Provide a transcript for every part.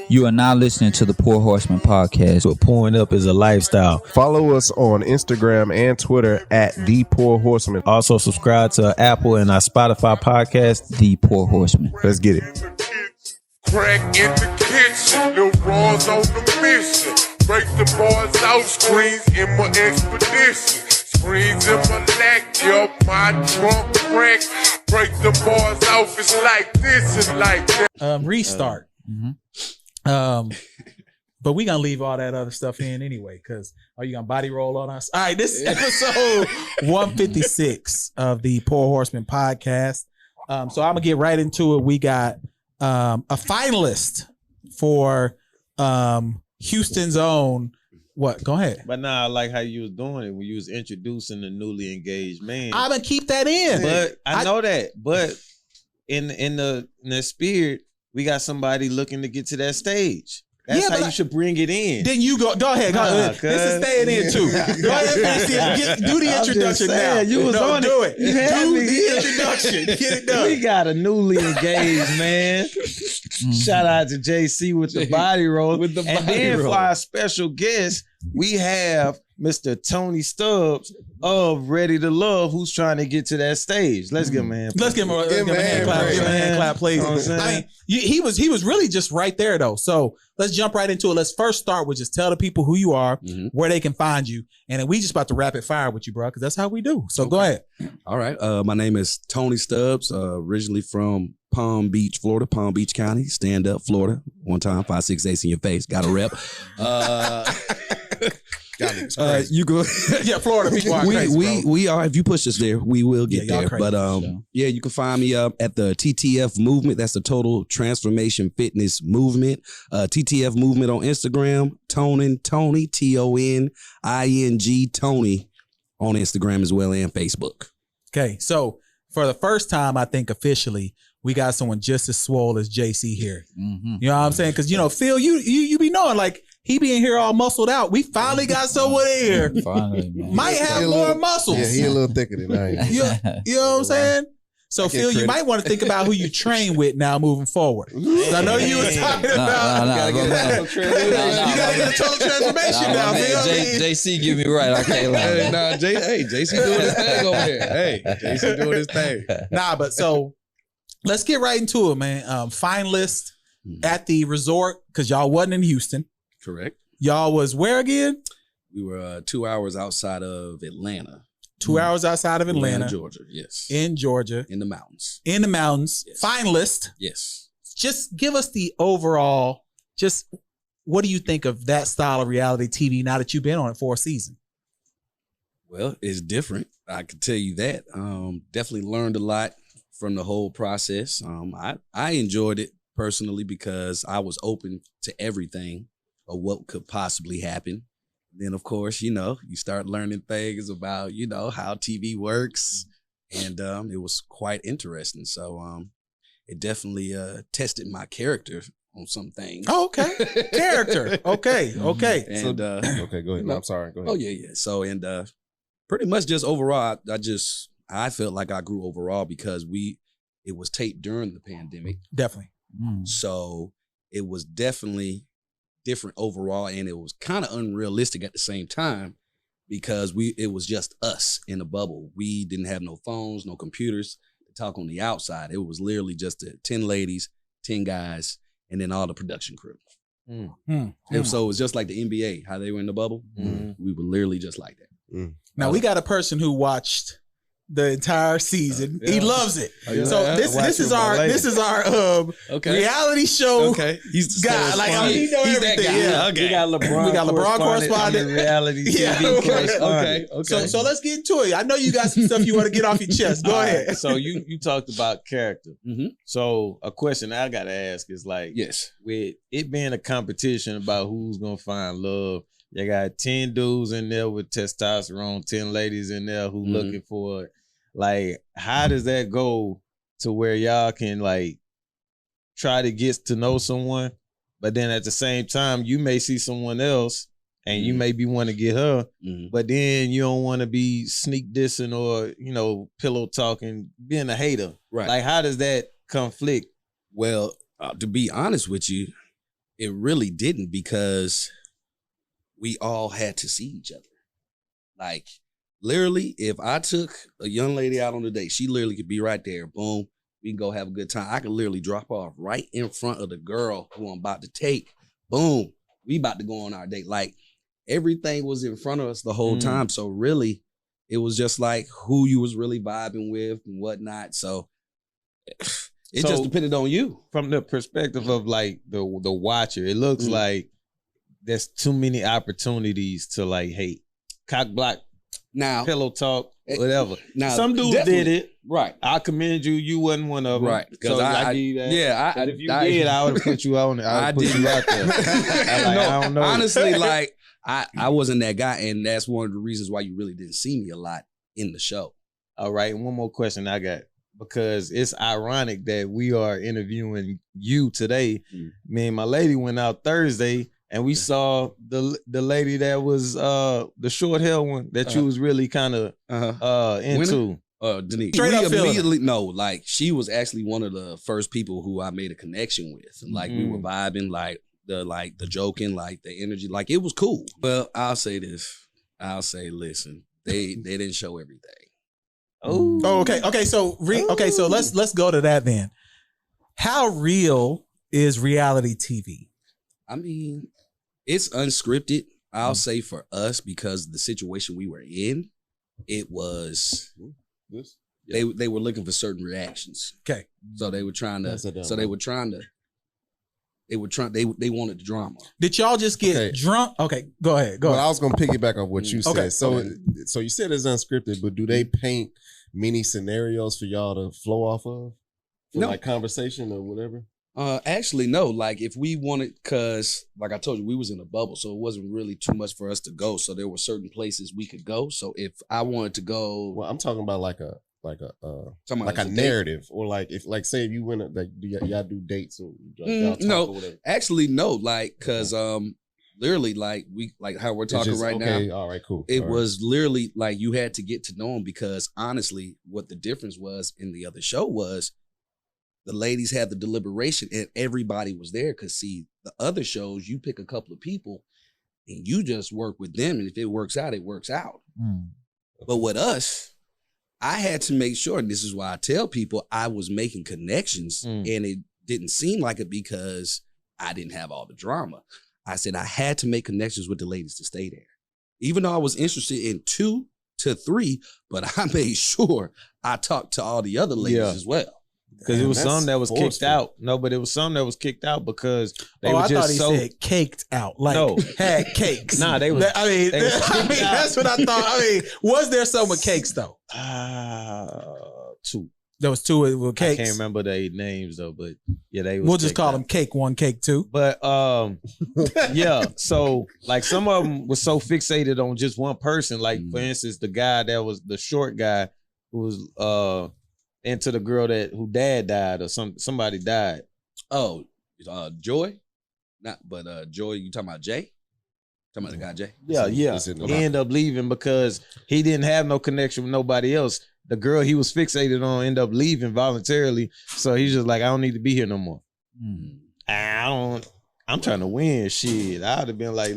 You are now listening to the Pour Horsemen podcast. But pouring up is a lifestyle. Follow us on Instagram and Twitter at The Pour Horsemen. Also subscribe to Apple and our Spotify podcast, The Pour Horsemen. Let's get it. Crack in the kitchen, Lil Raw's on the mission. Break the bars out, screens in my expedition. Screens in my neck, yo, my trunk crack. Break the bars off, it's like this and like that. Restart. But we gonna leave all that other stuff in anyway, because are you gonna body roll on us? All right, this is episode 156 of the Pour Horsemen podcast. So I'm gonna get right into it. We got a finalist for Houston's own. What? Go ahead. But nah, I like how you was doing it when you was introducing the newly engaged man. I'm gonna keep that in. But I know that. But in the spirit, we got somebody looking to get to that stage. That's how you should bring it in. Then you go ahead. This is staying in too. Go ahead, do the introduction now. You was on do it. Do the introduction. Get it done. We got a newly engaged man. Shout out to JC with the body roll. And then for our special guest, we have Mr. Tony Stubbs of Ready to Love, who's trying to get to that stage. Let's give him a hand. Let's give him a hand clap. Give him a hand clap, please. I mean, he was really just right there though. So let's jump right into it. Let's first start with just tell the people who you are, where they can find you, and then we just about to rapid fire with you, bro, because that's how we do. So go ahead. All right. My name is Tony Stubbs, originally from Palm Beach, Florida, Palm Beach County, stand up, Florida. One time, 5'6" ace in your face, got a rep. You go. Yeah, Florida people are crazy, we are. If you push us there, we will get there. crazy, but yeah, you can find me at the TTF Movement. That's the Total Transformation Fitness Movement. TTF Movement on Instagram. Tony TONING Tony on Instagram as well and Facebook. Okay, so for the first time, I think officially, we got someone just as swole as JC here. You know what I'm saying? Because Phil, you be knowing like. He be in here all muscled out. We finally got someone in here. Finally, man. Might have more muscles. Yeah, he a little thicker than I am. You know what I'm saying? So Phil, you might want to think about who you train with now moving forward. I know you were talking about. You gotta get a total transformation now, Phil. JC give me right. I can't lie. JC doing his thing over here. Hey, JC doing his thing. But so let's get right into it, man. Finalist at the resort because y'all wasn't in Houston. Correct. Y'all was where again? We were 2 hours outside of Atlanta. 2 hours outside of Atlanta. Georgia, yes. In Georgia. In the mountains. In the mountains. Yes. Finalist. Yes. Just give us the overall, just what do you think of that style of reality TV now that you've been on it for a season? Well, it's different. I can tell you that. Definitely learned a lot from the whole process. I enjoyed it personally because I was open to everything of what could possibly happen. Then, of course, you start learning things about, how TV works. And it was quite interesting. So it definitely tested my character on some things. Oh, okay. Character. Okay. And, Okay, go ahead. No, I'm sorry. Go ahead. Oh, yeah. So, and pretty much just overall, I felt like I grew overall because it was taped during the pandemic. Definitely. So it was definitely different overall, and it was kind of unrealistic at the same time because it was just us in a bubble. We didn't have no phones, no computers to talk on the outside. It was literally just 10 ladies, 10 guys, and then all the production crew. So it was just like the NBA, how they were in the bubble. We were literally just like that. Now we got a person who watched the entire season. He loves it. So this is our reality show. Okay, he's guy. Like he know everything. That guy. Yeah. Okay. We got LeBron correspondent. Reality TV correspondent. Okay. So let's get into it. I know you got some stuff you want to get off your chest. Go ahead. So you talked about character. So a question I gotta ask is like, yes, with it being a competition about who's gonna find love, you got 10 dudes in there with testosterone, 10 ladies in there who looking for it. Like, how does that go to where y'all can like try to get to know someone, but then at the same time you may see someone else and you may be want to get her, but then you don't want to be sneak dissing or pillow talking, being a hater. Right? Like, how does that conflict? Well, To be honest with you, it really didn't, because we all had to see each other. Like, literally, if I took a young lady out on a date, she literally could be right there. Boom, we can go have a good time. I could literally drop off right in front of the girl who I'm about to take. Boom, we about to go on our date. Like, everything was in front of us the whole time. So really, it was just like who you was really vibing with and whatnot. So it just depended on you. From the perspective of like the watcher, it looks like there's too many opportunities to like hate. Cock block, Now, pillow talk, whatever. Now, some dudes did it. Right. I commend you. You wasn't one of them. Right. So I give you that. Yeah. But if you did, I would have put you on. I would put you out there. I don't know. Honestly, like I wasn't that guy, and that's one of the reasons why you really didn't see me a lot in the show. All right. And one more question I got, because it's ironic that we are interviewing you today. Me and my lady went out Thursday, and we saw the lady that was the short hair one that you was really kind of into. Denise. Straight up immediately like she was actually one of the first people who I made a connection with. And like we were vibing, like the joking, like the energy, like it was cool. Well, I'll say this. I'll say, listen, they didn't show everything. Oh, okay. Okay, so so let's go to that then. How real is reality TV? I mean, it's unscripted. I'll say for us, because the situation we were in, it was they were looking for certain reactions. Okay. So they were trying to they wanted the drama. Did y'all just get drunk? Okay, go ahead. I was gonna piggyback off what you said. So you said it's unscripted, but do they paint many scenarios for y'all to flow off of? For like conversation or whatever? Actually, no. Like if we wanted, cause like I told you, we was in a bubble, so it wasn't really too much for us to go. So there were certain places we could go. So if I wanted to go, well, I'm talking about like a narrative, or like if say if you went like y'all do dates or y'all talk no, or whatever. Actually no, like cause literally like we like how we're talking now. All right, cool. It was literally like you had to get to know them, because honestly, what the difference was in the other show was the ladies had the deliberation and everybody was there. Cause see, the other shows, you pick a couple of people and you just work with them. And if it works out, it works out. But with us, I had to make sure, and this is why I tell people I was making connections, and it didn't seem like it because I didn't have all the drama. I said I had to make connections with the ladies to stay there. Even though I was interested in 2 to 3, but I made sure I talked to all the other ladies as well. Because it was some that was kicked out. No, but it was some that was kicked out because they were I just thought he said caked out. Like had cakes. Nah, they was. That's what I thought. I mean, was there some with cakes though? 2. There was 2 with cakes. I can't remember their names though, but yeah, they. We'll just call them Cake 1, Cake 2. But yeah. So like some of them was so fixated on just one person. Like for instance, the guy that was the short guy who was into the girl who dad died or somebody died. Oh, Joy? Joy, you talking about Jay? Talking about the guy Jay? Yeah. He ended up leaving because he didn't have no connection with nobody else. The girl he was fixated on ended up leaving voluntarily. So he's just like, I don't need to be here no more. I'm trying to win. Shit. I'd have been like,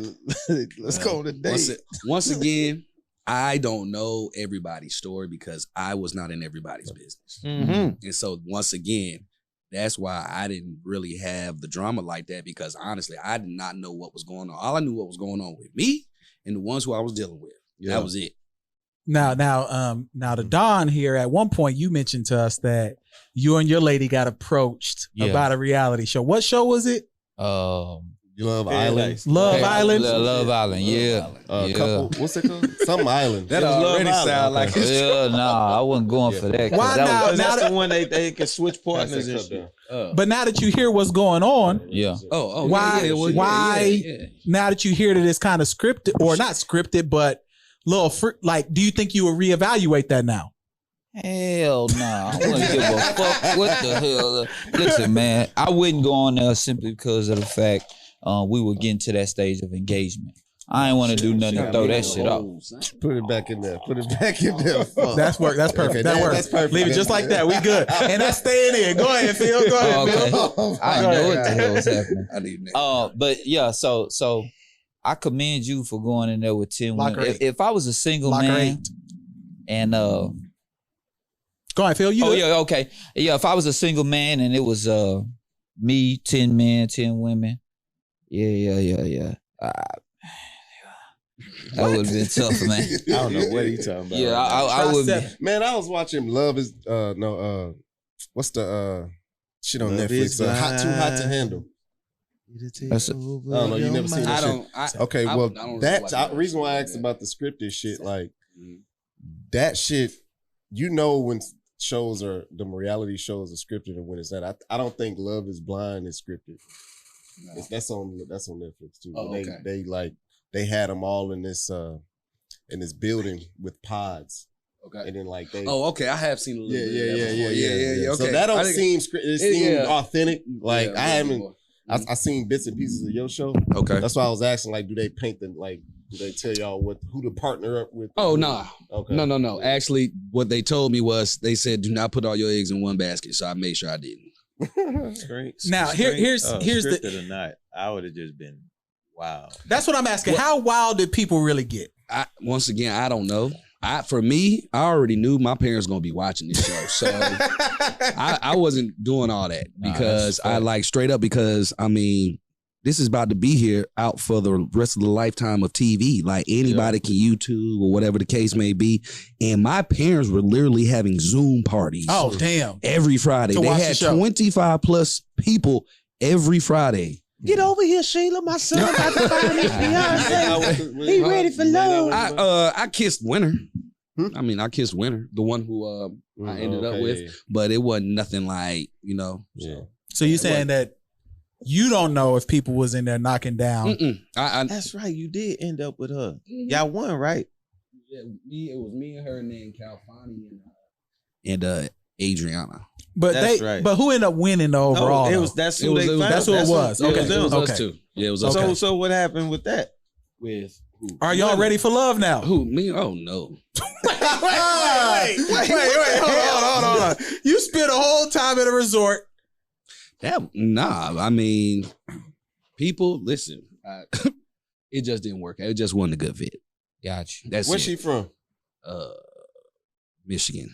let's go on the date. Once again, I don't know everybody's story because I was not in everybody's business. And so once again, that's why I didn't really have the drama like that, because honestly, I did not know what was going on. All I knew what was going on with me and the ones who I was dealing with. Yeah. That was it. Now the Don here, at one point you mentioned to us that you and your lady got approached about a reality show. What show was it? Love Island. Love Island? Love Island, yeah. What's it called? Some Island. That already sound like it's I wasn't going for that. Why now? That's the one they can switch partners and shit. But now that you hear what's going on, why? Now that you hear that it's kind of scripted, or not scripted, but do you think you will reevaluate that now? Hell no. I wouldn't give a fuck what the hell. Listen, man, I wouldn't go on there simply because of the fact we were getting to that stage of engagement. I ain't want to do nothing to throw that shit off. Put it back in there. Put it back in there. That's work. That's perfect. Okay, that works. That's perfect. Leave it just like that. We good. And that's staying in. Go ahead, Phil. Go ahead, Phil. I know what the hell was happening. I need that. But yeah, so I commend you for going in there with 10 Locker women. eight. If I was a single Locker man, 8. and Go ahead, Phil. You. oh good? yeah, okay, yeah. If I was a single man and it was me, 10 men, 10 women, yeah. That would have been tough, man. I don't know what he's talking about. Yeah, I would. Man, I was watching Love is what's the shit on Love Netflix? Too Hot to Handle. That's I don't know. You never seen that shit? Okay, well, I don't that like reason why I asked about the scripted shit, like that shit. You know when shows are the reality shows are scripted and when it's not. I don't think Love is Blind is scripted. No. That's on Netflix too. Oh, okay. They had them all in this building with pods. Okay. And then like they. Oh, okay. I have seen a little bit. Yeah. Okay. So that don't seem scripted. It seemed authentic. Like I haven't. More. I seen bits and pieces of your show. Okay. That's why I was asking. Like, do they paint the like? Do they tell y'all who to partner up with? Oh no. Okay. No. Actually, what they told me was they said do not put all your eggs in one basket. So I made sure I didn't. Now here's scripted the or not, I would have just been wow. That's what I'm asking. How wild did people really get? Once again, I don't know. For me, I already knew my parents gonna be watching this show, so I wasn't doing all that because I like straight up because I mean this is about to be here out for the rest of the lifetime of TV. Like anybody can YouTube or whatever the case may be. And my parents were literally having Zoom parties. Oh damn! Every Friday they had 25 plus people every Friday. Get over here, Sheila. My son about to find his fiance. He ready for love. I kissed Winter. I mean, I kissed Winter, the one who I ended up with, but it wasn't nothing like, you know. Yeah. So you're saying that you don't know if people was in there knocking down? That's right. You did end up with her. Y'all won, right? Yeah, it was me and her, and then Calfani and Adriana. But but who ended up winning the overall? That's who it was. That's who it was. Okay, it was us too. Yeah, it was us. So what happened with that? With who? Are y'all ready for love now? Who? Me? Oh no. Wait. Hold on. You spent a whole time at a resort. I mean, people, listen. It just didn't work out. It just wasn't a good fit. Gotcha. That's Where's it. she from? Michigan.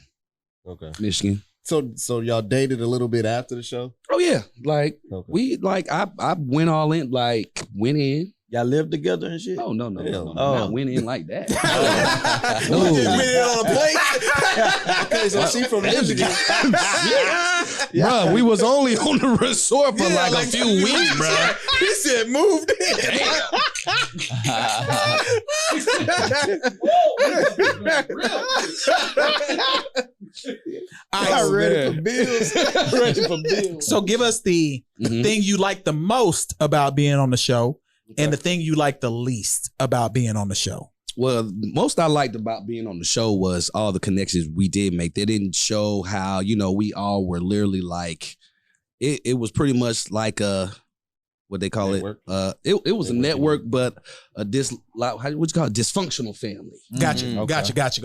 Okay. Michigan. So y'all dated a little bit after the show? Oh yeah. Like I went all in, like went in. Y'all lived together and shit? Oh no. Oh. I went in like that. No. You just went in on a plate. Okay, so she from Michigan. Bruh, we was only on the resort for like a few weeks, bruh. He said moved in. Ready for bills. So give us the thing you like the most about being on the show and the thing you like the least about being on the show. Well, most I liked about being on the show was all the connections we did make. They didn't show how, we all were literally like, it was pretty much like what they call network. It was a network, but what you call it? Dysfunctional family. Gotcha.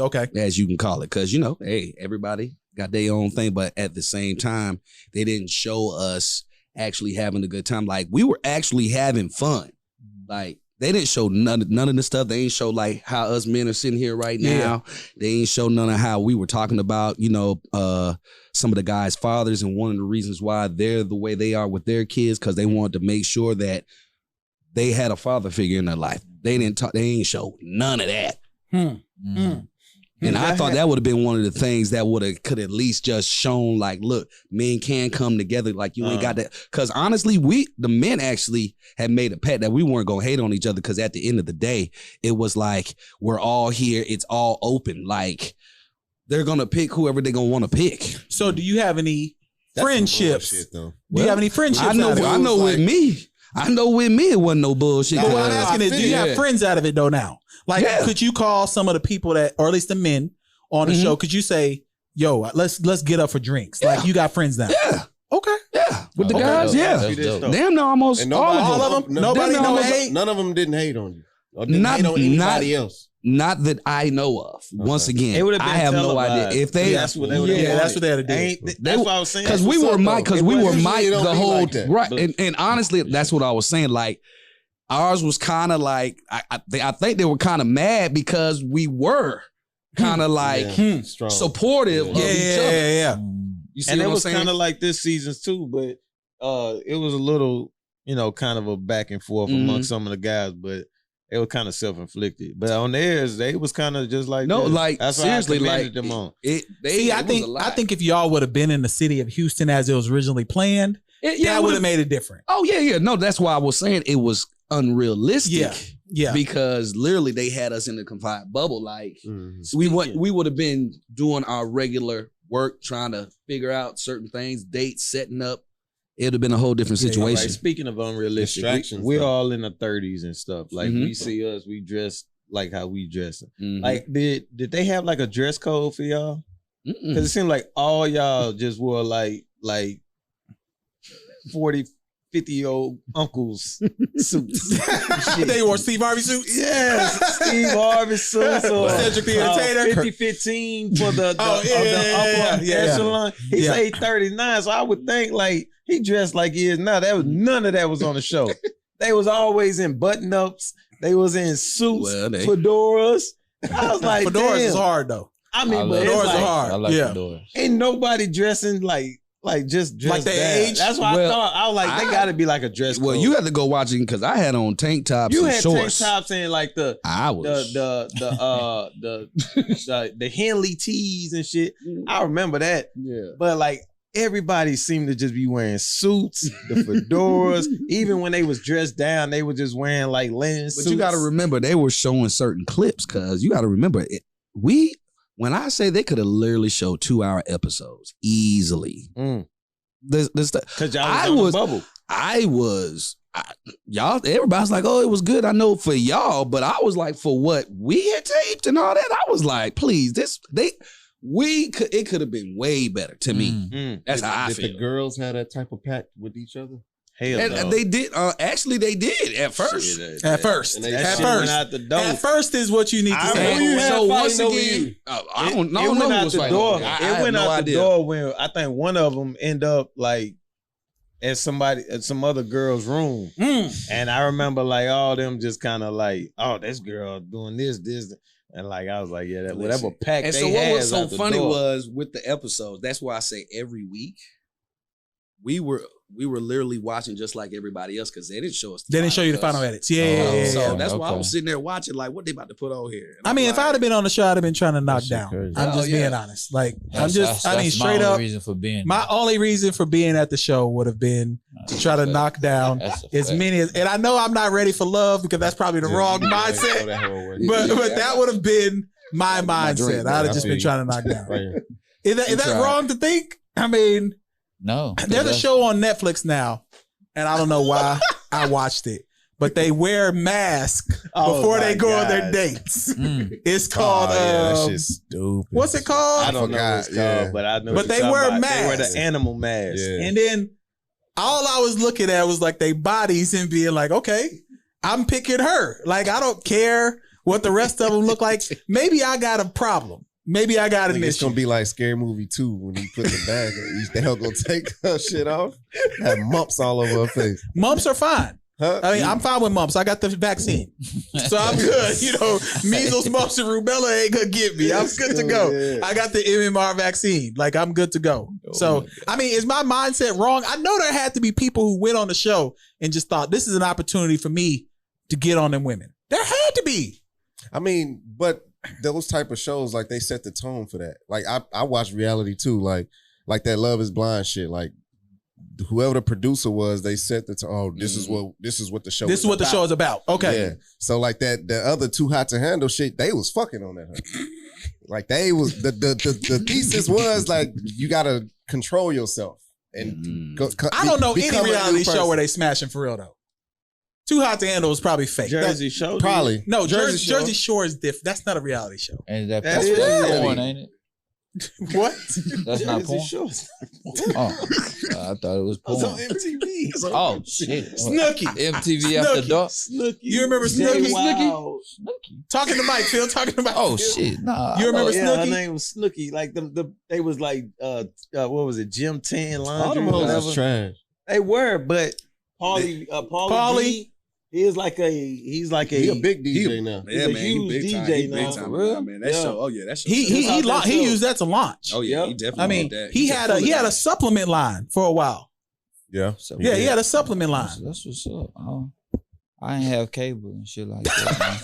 Okay. As you can call it. Because, hey, everybody got their own thing. But at the same time, they didn't show us actually having a good time. Like, we were actually having fun. Like, they didn't show none of the stuff. They ain't show like how us men are sitting here right now. Yeah. They ain't show none of how we were talking about, some of the guys' fathers and one of the reasons why they're the way they are with their kids because they wanted to make sure that they had a father figure in their life. They ain't show none of that. And I thought that would have been one of the things that could at least just shown like, look, men can come together. Like you ain't got that. Because honestly, the men actually had made a pact that we weren't going to hate on each other because at the end of the day, it was like, we're all here. It's all open. Like they're going to pick whoever they're going to want to pick. So do you have any friendships? Bullshit, though. Do you have any friendships? I know with me it wasn't no bullshit. But what I'm asking is, do you have friends out of it though now? Like, could you call some of the people that, or at least the men on the show, could you say, yo, let's get up for drinks? Yeah. Like, you got friends now? Yeah. Okay. Yeah. With the guys, yeah. Damn, no, almost and all of them. Nobody no hate. None of them didn't hate on you. Or did they know anybody else? Not that I know of. Once again, It would have been I have no televised. idea if they. That's what they would have that's what they had to do. That's what I was saying. Because we were Mike. Because we were Mike usually it don't the be whole like that. right. But- And honestly, that's what I was saying. Like ours was kind of like I think they were kind of mad because we were kind of like Strong. supportive of each other. Yeah. You see And what it I'm was saying? kind of like this season's too, but it was a little, kind of a back and forth amongst some of the guys, but it was kind of self-inflicted. But on theirs, they was kind of just like No, this. like That's why seriously, I commended like them on. I think if y'all would have been in the city of Houston as it was originally planned, that would have made it different. Oh yeah. No, that's why I was saying it was unrealistic. Yeah. Because literally they had us in a confined bubble. Like Mhm. we would have been doing our regular work, trying to figure out certain things, dates, setting up. It would have been a whole different situation. Right. Speaking of unrealistic, Distractions, we're though. all in the 30s and stuff. Like Mhm. we see us, we dress like how we dress. Mhm. Like did they have like a dress code for y'all? Mm-mm. Because it seemed like all y'all just wore like 40, 50-year-old uncles suits. They wore Steve Harvey suits. Yes, Steve Harvey suits or Cedric the Entertainer. 50-15 for the Oh, yeah, upper yeah. echelon. He Yeah. say 39, so I would think like he dressed like he is now. That was none of that was on the show. They was always in button-ups. They was in suits, Well, they- fedoras. I was like, Fedoras damn. is hard though. I mean, but it's Fedoras like, are hard. I like Yeah. fedoras. ain't nobody dressing like just dressed Like they down. age? That's why Well, I thought. I was like, they got to be like a dress code. Well, you had to go watching because I had on tank tops You and had shorts. tank tops and like the I was the Henley tees and shit. I remember that. Yeah. But like everybody seemed to just be wearing suits, the fedoras. Even when they was dressed down, they were just wearing like linen suits. But you got to remember, they were showing certain clips because you got to remember, when I say they could have literally showed 2-hour episodes easily. This stuff. Because y'all was on the bubble. Y'all, everybody's like, oh, it was good. I know for y'all, but I was like, for what we had taped and all that, I was like, please, it could have been way better to me. That's how I Did feel. the girls have that type of pact with each other? Hell And no. they did. Actually, they did at first. At first. And they- That At shit went first. out the door. At first is what you need to I say. know you had So once fighting over again, you. I don't It know went who out was the fighting door. over me. I It have went no out idea. the door when I think one of them end up like at some other girl's room. And I remember like all them just kind of like, oh, this girl doing this, and like I was like, yeah, that whatever pack And they so what had was so out the funny door. was with the episodes. That's why I say every week we were literally watching just like everybody else because they didn't show us. They didn't show you the final edits. Yeah. So that's why I Okay. was sitting there watching like what they about to put on here. And I mean, if I'd have been on the show, I'd have been trying to knock shit down. crazy. I'm just Oh, yeah. being honest. Like, That's straight my only up, reason for being. my only reason for being at the show would have been to try to knock down That's a as fact. many as, and I know I'm not ready for love because that's probably the wrong mindset, but that would have been my mindset. drink, I'd have I just feel been you. trying to knock down. Right here. Is that tried. wrong to think? I mean, No, there's a show on Netflix now, and I don't know why I watched it, but they wear masks Oh before they my go on their God. dates. Mm. It's called that shit's stupid. what's it called? I don't know what it's forgot, yeah. called, but I know. But what they you're wear talking about. They wear masks. the animal mask. Yeah. And then all I was looking at was like their bodies and being like, okay, I'm picking her. Like, I don't care what the rest of them look like. Maybe I got a problem. Maybe I got an It's issue. gonna be like Scary Movie 2 when he put the bag on. They hell gonna take her shit off. Have mumps all over her face. Mumps are fine. Huh? I mean, I'm fine with mumps. I got the vaccine. So I'm good. You know, measles, mumps, and rubella ain't gonna get me. I'm good to go. Yeah. I got the MMR vaccine. Like, I'm good to go. So, I mean, is my mindset wrong? I know there had to be people who went on the show and just thought this is an opportunity for me to get on them women. There had to be. I mean, but those type of shows, like, they set the tone for that. Like, I watch reality too, like that Love Is Blind shit. Like, whoever the producer was, they set the tone. Oh, this is what the show. This is what the show is about. Okay. Yeah. So like that, the other Too Hot to Handle shit, they was fucking on that. Like they was the thesis was like you gotta control yourself and I don't know any become a new reality show person. where they smashing for real though. Too Hot to Handle is probably fake. Jersey Shore. Probably No, Jersey Shore. Jersey Shore is different. That's not a reality show. And That is that's really- porn, ain't it? What? That's not It's a porn. show. Oh, I thought it was It's on porn. MTV. Oh shit. Snooki. MTV After Snooki. Dark. Snooki. You remember Snooki? Wow. Talking to Mike, Phil. Talking to Mike. Oh Phil. shit. Nah. You remember Yeah, her Snooki? name was Snooki. Like they was like what was it? Gym 10 All laundry them or hoes whatever. is trash. They were, but Paulie Paulie? he's like a He a big DJ now. He's Yeah, a man, he huge big time. DJ He now. big time, For real? man. That Yeah. show. Oh yeah, that show. He used that to launch. Oh yeah, he Yep. definitely. I mean, did that. he had a supplement line for a while. Yeah. So, Yeah, he had a supplement line. That's what's up. I ain't have cable and shit like that. Man.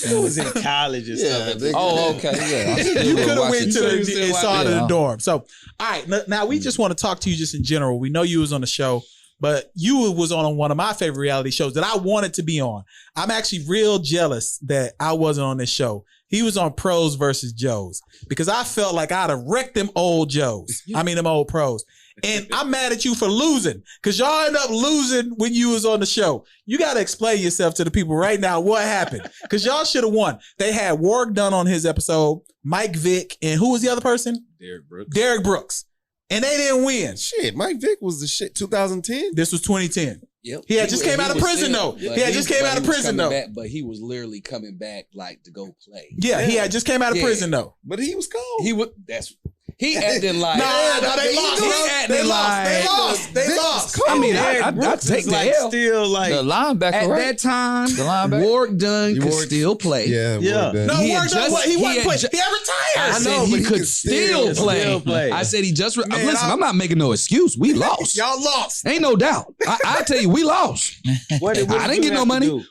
It was in college and stuff. Yeah, they- Oh, okay, yeah. I'm still You could have watching went to TV. the and saw it in Yeah. the dorm. So, all right, now we just want to talk to you just in general. We know you was on the show, but you was on one of my favorite reality shows that I wanted to be on. I'm actually real jealous that I wasn't on this show. He was on Pros versus Joes because I felt like I'd have wrecked them old Joes. I mean, them old pros. And I'm mad at you for losing because y'all end up losing when you was on the show. You got to explain yourself to the people right now what happened because y'all should have won. They had Warwick Dunn on his episode, Mike Vick, and who was the other person? Derek Brooks. Derek Brooks. And they didn't win. Shit, Mike Vick was the shit 2010. This was 2010. Yep. He had just came out of was prison, though. but He had just came but out of he was prison, coming though. back, but he was literally coming back like to go play. Yeah, he had just came out of Yeah. prison, though. But he was cold. He would. He acting like. No, they lost. He acting They lost. like. They lost. They lost. I mean, Derek I Brooks take is the like L. still like The linebacker, At right? that time, The linebacker? Warwick Dunn He could worked- still play. Yeah, Yeah. yeah. No, He had Warwick Dunn, just- he he wasn't had play. ju- He had retired. I know, said but he he could could still still play. play. I said he just. Man, Listen, I'm not making no excuse. We lost. Y'all lost. Ain't no doubt. I tell you, we lost. what did I didn't you get no have to money. do?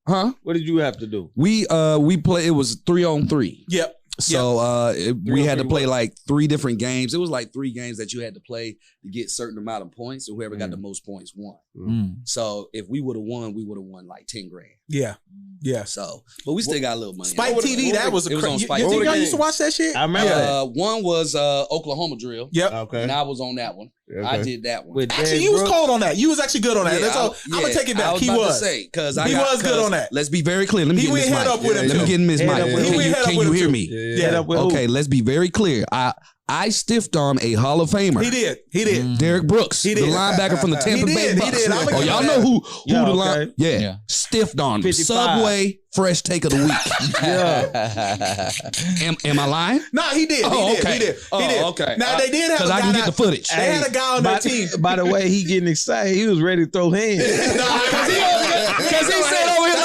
Huh? What did you have to do? We play. It was 3-on-3. Yep. So we had to 3-on-3 play what? like 3 different games. It was like 3 games that you had to play to get certain amount of points, and whoever got the most points won. Mm. So if we would have won, we would have won like 10 grand. Yeah. Yeah. So, but we still got a little money. Spike What- TV, that was a it was on crazy. Spike You think TV. y'all used to watch that shit? I remember that. One was Oklahoma drill, Yep. Okay. and I was on that one. I did that one. With Actually, Derek you was Brooks. cold on that. You was actually good on that. That's all. I'm gonna take it back. I was He about was. to say because He was good on that. Let's be very clear. Let me He get in went this head mic. up with him Let me too. get in this Head mic. up with him. He went head up Can with you him hear too. me? Yeah. Head up with who? Okay, let's be very clear. I stiffed on a Hall of Famer. He did. He did. Derek Brooks, He did. the linebacker from the Tampa He Bay did. He Bucks. did. I'ma Oh, give y'all him know that. who Yeah, the okay. line? Yeah. Yeah. Stiffed on him. 55. Subway fresh take of the week. Am I lying? No, he did. Oh, He did. okay. He did. Oh, He did. okay. Now they did have a Because guy I can get the that- footage. They had a guy on their team. By the way, he getting excited. He was ready to throw hands. Because he said over here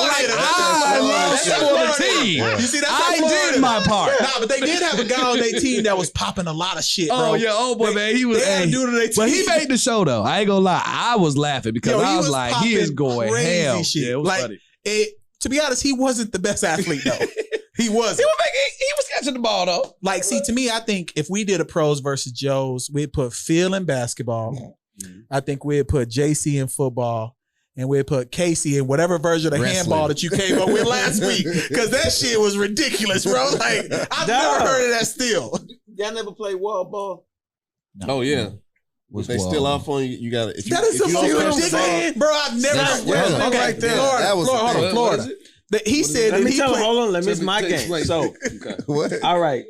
I lost That's for the Florida. team. You see, that's I Florida. did my part. Nah, but they did have a guy on their team that was popping a lot of shit, bro. Oh yeah, oh boy, man, he was. They had a hey, dude on their team. but he made the show though. I ain't gonna lie, I was laughing because Yo, I he was was like, he is popping going crazy hell. shit. Yeah, it was Like, funny. To be honest, he wasn't the best athlete though. He wasn't. He was catching the ball though. Like, see, to me, I think if we did a pros versus Joes, we'd put Phil in basketball. I think we'd put JC in football. And we'd put Casey in whatever version of Wrestling. handball that you came up with last week. Because that shit was ridiculous, bro. Like, I've never heard of that still. Y'all never play wall ball? Oh yeah. Was If they still off on you, you gotta. If you, That is if you the don't most catch the ball- ridiculous. Bro, I've never That's- heard yeah, okay, right there. Florida, That was- Florida, hold on, what Florida. is it? He said Let that me he tell him. played. Hold on. Let me miss my game. So, What? all right.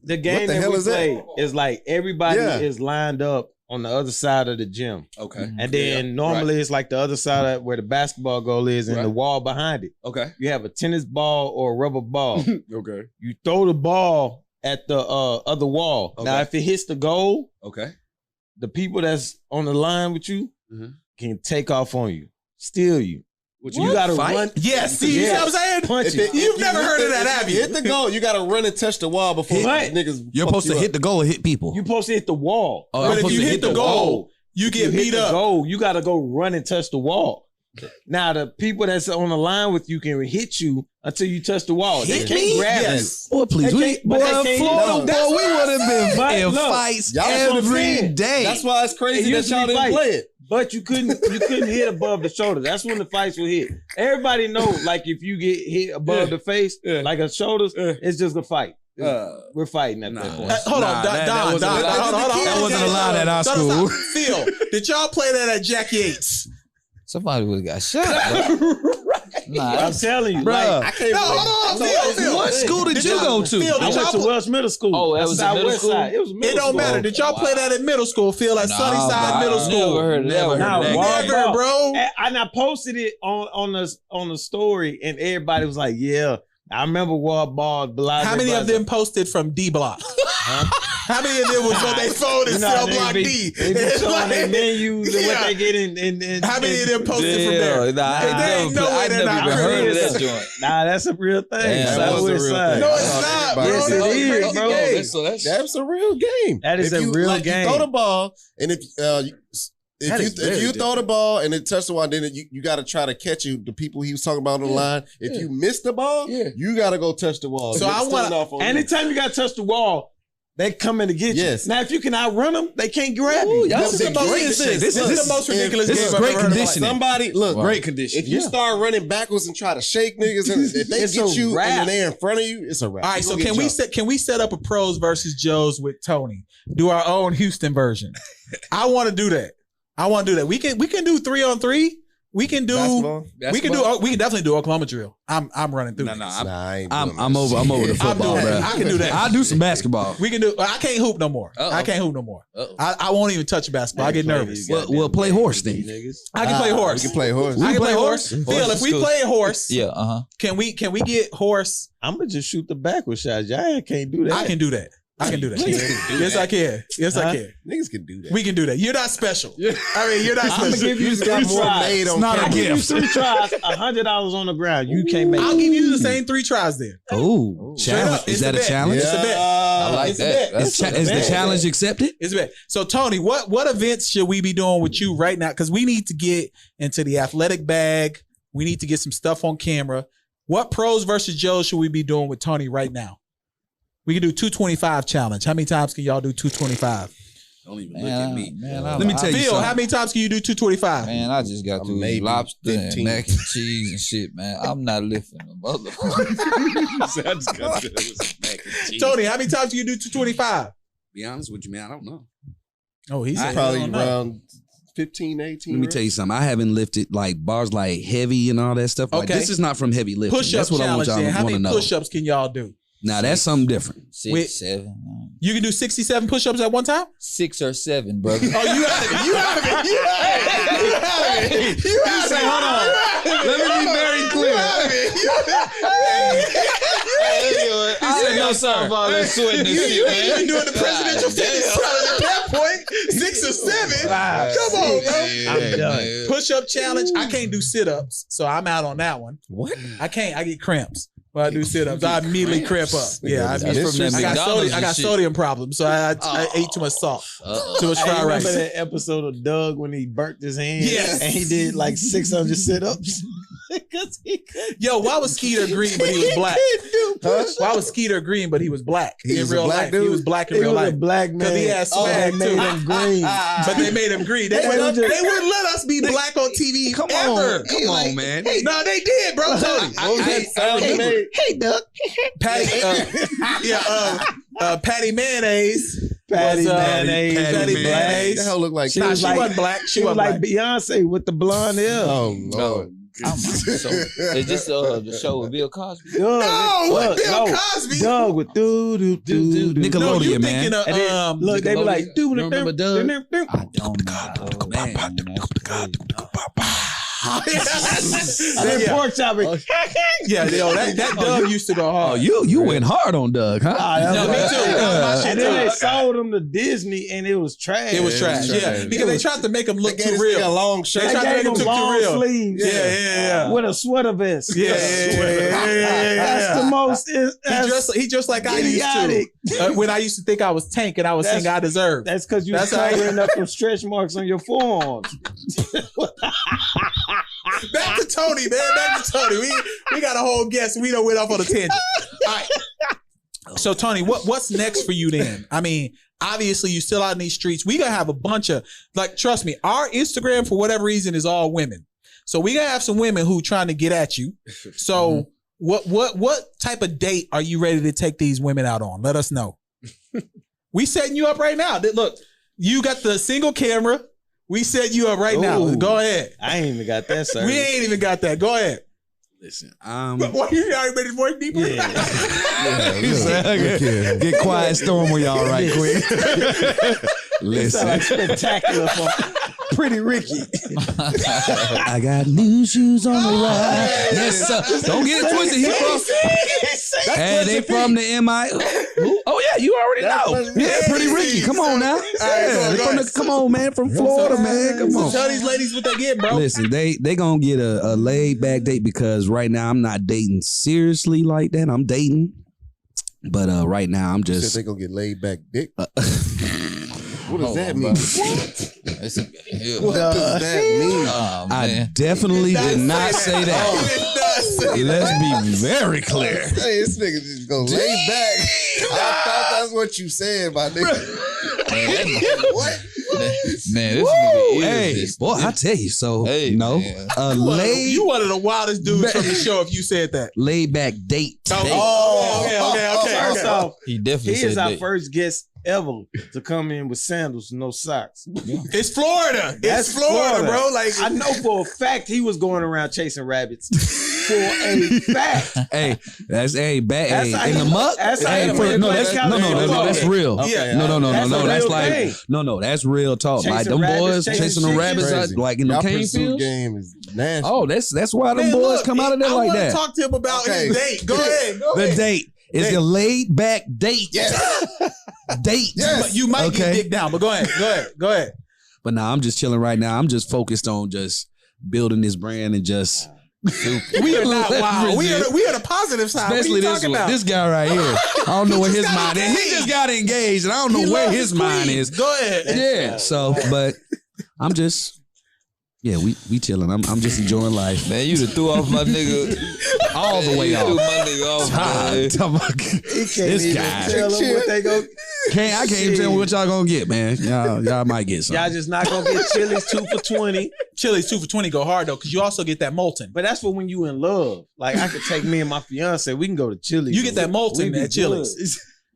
The game the that hell we is that? play is like everybody Yeah. is lined up on the other side of the gym. Okay. And then normally it's like the other side of where the basketball goal is and the Right. wall behind it. Okay. You have a tennis ball or a rubber ball. Okay. You throw the ball at the other wall. Now, Okay. if it hits the goal, Okay. the people that's on the line with you Mhm. can take off on you, steal you. What You got to fight? run. Yes, see, you know what I'm saying? Punch If it. it- You've if never you heard hit of that, the- have if you? Hit the goal. You gotta run and touch the wall before Right. niggas. You're supposed to hit the goal and hit people. You're supposed to hit the wall. Oh, But I'm if supposed you to hit the goal, you You get hit beat the up. goal, you got to go run and touch the wall. Now, the people that's on the line with you can hit you until you touch the wall. They Hit can't me? grab Yes. Boy, please. They We, can't- but they can't- Florida, no, boy, that's we what I would have been But in look, fights y'all should've every said. day. That's why it's It crazy that used to y'all be didn't fight. play it. But you couldn't hit above the shoulder. That's when the fights will hit. Everybody know, like if you get hit above the face, like a shoulders, it's just a fight. We're fighting at that point. Hold on, Nah, Don, that Don, wasn't Don, allowed. hold on. That wasn't allowed at our Stop, school. stop. Phil, did y'all play that at Jackie Yates? Somebody would have got shot. Nah, I'm telling you, Bro, like, I can't. No, hold on, Phil. What school did you go to? Phil, I did went to y'all, Welsh Middle School. Oh, that That's was in middle West school? Side. It was middle it don't school. matter. Did y'all play that in middle school, Phil, at Nah, Sunnyside bro, Middle I School? never heard of that. Never heard Nah, of that. Wall Never, ball. bro. And I posted it on the story, and everybody was like, "Yeah, I remember wall ball." How many of them posted from D Block? How many of them was on their phone and cell block D? They be showing their menus and what Yeah. they get in. How many of them posted from there? Nah, There ain't no way they're not even heard of critics. that joint. Nah, that's a real thing. Damn, that was a Southwest real Side. thing. No, it's not, bro. Yes, it That's a is, crazy bro. game. That's a real game. That is If a you, real like, game. You throw the ball, and if That is very if you throw different. the ball and it touches the wall, then you got to try to catch you. The people he was talking about on the line. If you miss the ball, you got to go touch the wall. So I It's wanna- still off on you. Anytime you got to touch the wall, they come in to get you. Yes. Now, if you can outrun them, they can't grab Ooh, you. y'all This is some the great most- decision. This is the most ridiculous this game is I've great ever heard in my life. conditioning. Somebody look, Great condition. if you start running backwards and try to shake niggas, and if they It's get a you wrap. and they're in front of you, it's a wrap. All right, You so gonna get can we set up a pros versus Joes with Tony? Do our own Houston version. I want to do that. We can do 3-on-3. We can do Basketball? we can definitely do Oklahoma drill. I'm running through. No, this. no, Nah, I ain't I'm doing over. I'm over the I'm football, doing bro. that. I can do that. I'll do some basketball. We can do. I can't hoop no more. Uh-oh. I can't hoop no more. Uh-oh. I won't even touch basketball. I get nervous. Well, play horse then. I can play horse. We can play horse. I can play play horse. horse. Phil, if we play horse, Yeah, can we get horse? I'm gonna just shoot the backward shots. Y'all can't do that. I can do that. I can do that. Yes, I can. Yes, I can. Niggas can do that. We can do that. You're not special. I mean, you're not I'm gonna special. give you You just got 3 more tries. made on not a I'll camera. give you gift. 3 tries, $100 on the ground. You can't make I'll it. give you the same 3 tries then. Oh, Straight challenge. up. Is It's that a a bet. challenge? It's a bet. I like It's a that. bet. That's Is the challenge accepted? It's a bet. So Tony, what events should we be doing with you right now? Because we need to get into the athletic bag. We need to get some stuff on camera. What pros versus Joes should we be doing with Tony right now? We can do 225 challenge. How many times can y'all do 225? Don't even look at me. Man, Let me tell you Phil, something. how many times can you do 225? Man, I just got through Maybe lobster 15. and mac and cheese and shit, man. I'm not lifting a motherfucker. Tony, how many times can you do 225? Be honest with you, man. I don't know. Oh, he said Probably he don't know. around 15, 18. Let me tell you something. I haven't lifted like bars like heavy and all that stuff. Like, Okay. this is not from heavy lifting. Push-up That's what I want challenge. y'all Then. How want to many know. push-ups can y'all do? Now that's something different. 6, Wait. 7, You can do 67 push-ups at one time? 6 or 7, brother. Oh, you out of it. You out of it. You out of it. You out of it. Hold on. Let me be very clear. I said no, sir. All that sweating and shit, man. You been doing the presidential fitness challenge at that point. 6 or 7. Come on, bro. I'm done. Push-up challenge. I can't do sit-ups, so I'm out on that one. What? I can't. I get cramps when I do sit-ups. I immediately cramp up. Yeah, I, That's from that I got McDonald's sodium. I got and shit. sodium problems, so I ate too much salt, too much Hey, fried remember rice. that episode of Doug when he burnt his hand? Yes. And he did like 600 sit-ups? Because he couldn't. Yo, why was Skeeter green but he was black? Why was Skeeter green but he was black He in was a real black life? He dude? was black in He real was a life. black man. 'Cause he had swag, they made too. him green. But they made him green. They wouldn't let us be black on TV Come ever. on, come on, man. No, they did, bro. Tony. What was that sound you made? Hey, Doug. Patty, Patty Mayonnaise. Patty was, Mayonnaise. Patty What the Mayonnaise. hell look like? She Nah, was she like- wasn't black. She was like Beyonce with the blonde hair. Oh Lord. So, is this the show with Bill Cosby? Doug, No, look, Bill no. Cosby. Doug with do. Nickelodeon, No, you man. thinking of And then, look, they were like, You remember Doug? I don't know. Man, that's crazy. Then pork chopping. Yeah, yo, that Doug used to go Oh, hard. you went hard on Doug, huh? No, me too. That was my shit And then too. they sold him to Disney, and it was trash. It was trash. trash. Yeah, because they tried to make him look They too gave this nigga a real. long They shirt. tried to make him him too long real. sleeves. Yeah. With a sweater vest. Yeah. That's the most. He dressed like I used idiotic. to. When I used to think I was Tank and I was saying I deserve. That's because you That's was how- covering up some stretch marks on your forearms. Back to Tony, man. Back to Tony. We got a whole guest. We done went off on a tangent. All right. So Tony, what's next for you then? I mean, obviously you still out in these streets. We gonna have a bunch of trust me, our Instagram for whatever reason is all women. So we gonna have some women who trying to get at you. So what type of date are you ready to take these women out on? Let us know. We setting you up right now. Look, you got the single camera. We set you up right now. Ooh. Go ahead. I ain't even got that, sir. We ain't even got that. Go ahead. Listen, What, you already made his voice deeper? get quiet, storm on y'all right quick. Listen, like spectacular for Pretty Ricky. I got new shoes on the ride. Yes, sir. Don't get it twisted. He from. Hey, they from the MI. Oh yeah, you already know. Yeah, Pretty Ricky. Come on now. Come on, man, from Florida, man. Come on. Tell these ladies what they get, bro. Listen, they gonna get a laid back date because right now I'm not dating seriously like that. I'm dating, but right now I'm just. They gonna get laid back dick. What does that mean? What does that mean? Oh, I definitely did not say that. Let's be very clear. Hey, this nigga just go lay back. I thought that's what you said, my nigga. What? Man, this nigga is Hey, this. boy, I tell you. So, Hey, no, man. You one of the wildest dudes from the show if you said that. laid back date. Okay. First off, He definitely he said is our that. first guest ever to come in with sandals, no socks. It's Florida. That's It's Florida, bro. Like I know for a fact he was going around chasing rabbits. For a fact. Hey, that's That's how in the you- muck. that's how Hey, you for- play no, Black that's California. that's real. Yeah. No, That's a that's real like thing. no, that's real talk. Like Chasing them rabbits, boys chasing them chasing rabbits out, Crazy. like in the Y'all cane pursuit fields. game is nasty. Oh, that's why them Man, boys look, come out of there I like wanna that. talk to him about Okay. his date. Go ahead. The date is Date. a laid back date. Yes. Date. Yes. You might Okay. get dick down, but go ahead. But now I'm just chilling right now. I'm just focused on just building this brand and just. We are not wild. We are the positive side. Especially what are you this talking about? this guy right here. I don't know where his just got mind is. He engaged. just got engaged, and I don't know He where loves his mind queen. is. Go ahead. Yeah. So, but I'm just. Yeah, we chilling. I'm just enjoying life. Man, you done threw off my nigga All the way you off. threw my nigga off, man. He This can't even guy. tell them what they go. I can't tell what y'all gonna get, man. Y'all might get Y'all something. just not gonna get Chili's 2 for $20. Chili's 2 for $20 go hard though, because you also get that molten. But that's for when you in love. Like I could take me and my fiance, we can go to Chili's. You get that molten We be at Chili's. good.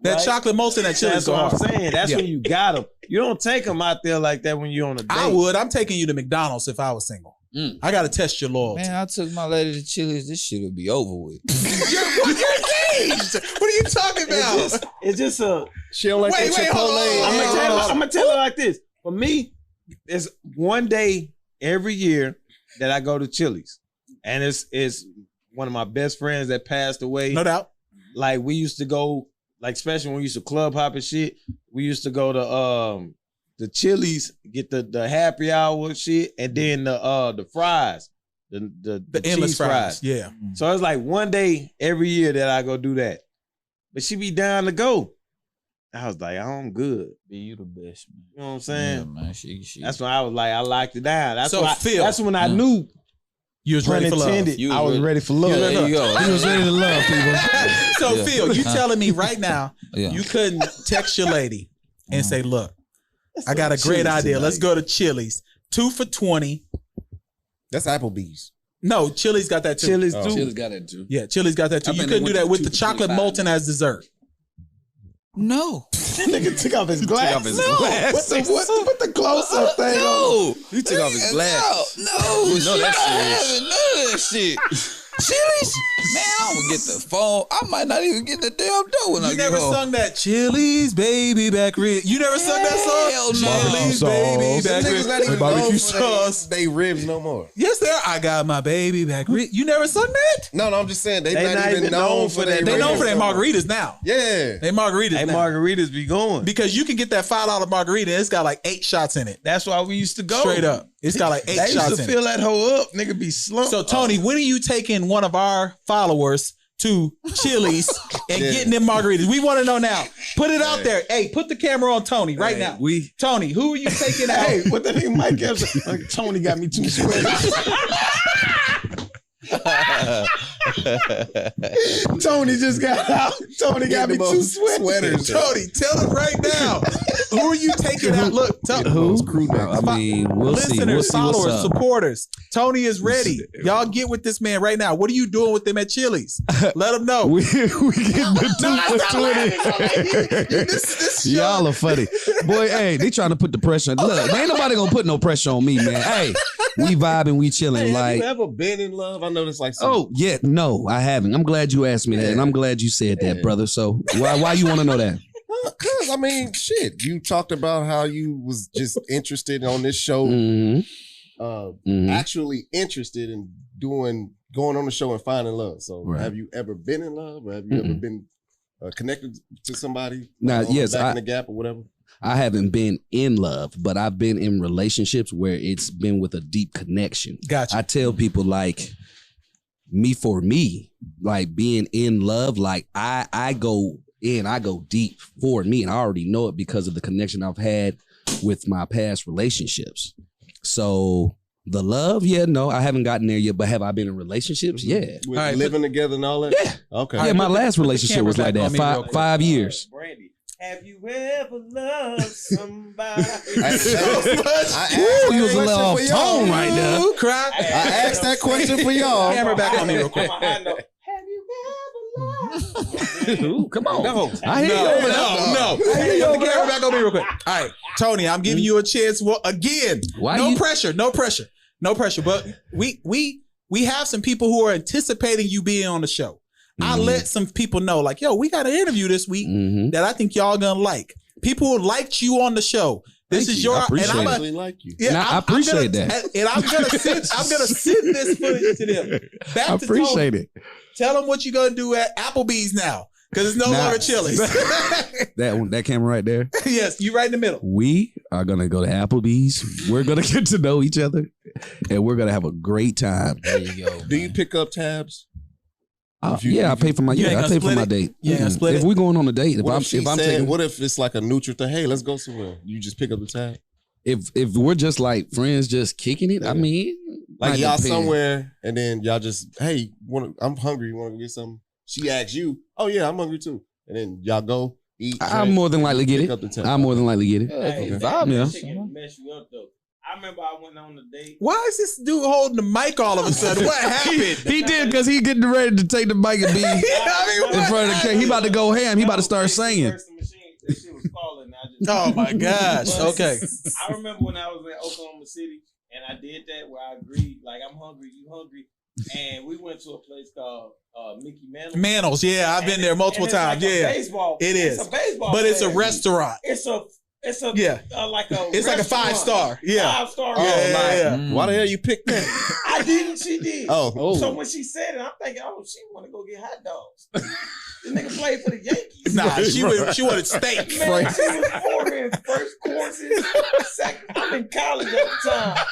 That Right? chocolate molten at Chili's That's go what hard. I'm saying. That's Yeah. when you got them. You don't take them out there like that when you're on a date. I would. I'm taking you to McDonald's if I was single. I got to test your loyalty. Man, I took my lady to Chili's. This shit will be over with. You're engaged. What are you talking about? It's just a. She don't like Wait, that hold on. Chipotle. I'm gonna tell her like this. For me, it's one day every year that I go to Chili's, and it's one of my best friends that passed away. No doubt. Like we used to go, like especially when we used to club hop and shit. We used to go to the Chili's, get the happy hour shit, and then the fries, the endless cheese fries. Yeah. So it's like one day every year that I go do that. But she be down to go. I was like, I'm good. Be you the best, man. You know what I'm saying? Yeah, man. She. That's when I was like, I locked it down. That's So, when Phil. that's when I knew. You was ready for love. Unintended, You was I was ready. ready for love. There you go. He was ready to love people. So Yeah. Phil, you telling me right now Yeah. you couldn't text your lady and say, look, I got a great idea. Let's go to Chili's. 2 for $20. That's Applebee's. No, Chili's got that too. Chili's Oh. too. Chili's got it too. Yeah, Chili's got that too. I You think couldn't they do went that with to the 2 for chocolate 25 molten now. as dessert. No. Nigga took off his glasses. Put the close up thing No. He took off his glasses. No. know that shit. None of that shit. Chili's? Man, I don't get the phone. I might not even get the damn dough when I You get never home. sung that Chili's baby back rib. You never sung that song? Hell no. Chili's baby Them back niggas rib. not even With barbecue known for sauce. they ribs no more. Yes, there. I got my baby back rib. You never sung that? No, I'm just saying they They not even known for that. They known for ribs their no more. margaritas now. Yeah. They margaritas Hey, now. margaritas be going. Because you can get that $5 margarita and it's got like 8 shots in it. That's why we used to go. Straight up. It's got like 8 They used shots to in fill it. that hoe up. Nigga be slumped. So Tony, when are you taking one of our followers to Chili's and Yeah. getting them margaritas? We want to know now. Put it out there. Hey, put the camera on Tony right now. Tony, who are you taking out? Hey, what that nigga Mike kept saying? Like, Tony got me 2 sweaters. Tony just got out. Tony got me 2 sweaters. Tony, tell him right now. Who are you taking out? Look, tell Who? I mean, we'll see. We'll listeners, see what's followers, up. supporters. Tony is ready. Y'all get with this man right now. What are you doing with them at Chili's? Let them know. We getting the 2 for 20. Y'all are funny. Boy, hey, they trying to put the pressure. Look, ain't nobody gonna put no pressure on me, man. Hey, we vibing, we chilling. Hey, like, have you ever been in love? I know that's like oh yeah, no, I haven't. I'm glad you asked me that, and I'm glad you said that, brother. So why you want to know that? Because, I mean, shit, you talked about how you was just interested on this show, actually interested in going on the show and finding love. So have you ever been in love, or have you ever been connected to somebody? Now, yes, back in the gap or whatever. I haven't been in love, but I've been in relationships where it's been with a deep connection. Gotcha. I tell people like for me, like being in love, like I go deep for me, and I already know it because of the connection I've had with my past relationships. So the love, no, I haven't gotten there yet, but have I been in relationships? Yeah. With living together and all that? Yeah. Okay. Yeah, my last relationship was like that. 5 years. Brandy, have you ever loved somebody? I You was a little off tone right there. Cry. I asked that question for y'all. Camera back on me real quick. Have you ever loved? Ooh, come on. No. I hear you over there. No. Put the camera back on me real quick. All right, Tony, I'm giving you a chance again. Why No you- pressure. But we have some people who are anticipating you being on the show. I let some people know, like, yo, we got an interview this week that I think y'all gonna like. People who liked you on the show. This Thank is you. your. I appreciate and I'm I really like you. Yeah, I appreciate that. And I'm gonna send this footage to them. Back I to appreciate Tony. it. Tell them what you're gonna do at Applebee's now, because it's no Nah. longer Chili's. That camera right there. Yes, you right in the middle. We are gonna go to Applebee's. We're gonna get to know each other, and we're gonna have a great time. There you go. Do you pick up tabs? I pay for my You ain't I gonna pay for split my it? date. You ain't gonna split If it? we're going on a date, What if I'm taking, what if it's like a neutral thing? Hey, let's go somewhere. You just pick up the tab. if we're just like friends, just kicking it. I mean, Like might y'all depend. somewhere, and then y'all just, hey, I'm hungry. You want to get something? She asks you, oh yeah, I'm hungry too. And then y'all go eat. I'm drink, more than likely get pick it. up the tab. I'm more than likely get it. Hey, Okay. that Yeah. shit can mess you up though. I remember I went on a date. Why is this dude holding the mic all of a sudden? What happened? He did because he getting ready to take the mic and be I mean, in front of the camera. He about to go ham. He about to start singing. That shit was falling. Oh my gosh. Okay. I remember when I was in Oklahoma City and I did that where I agreed, like, I'm hungry, you hungry. And we went to a place called Mickey Mantle's. Mantle's, yeah, I've been there multiple times. Like Yeah, baseball. it is. It's a baseball, but it's a player. restaurant. It's a Yeah. like a. It's like a restaurant. 5-star. Yeah. 5-star. Yeah, restaurant. yeah. Why the hell you picked that? I didn't. She did. Oh. So when she said it, I'm thinking, oh, she want to go get hot dogs. The nigga played for the Yankees. Nah, she wanted steak. Man, she was ordering first courses, second. I'm in college at the time.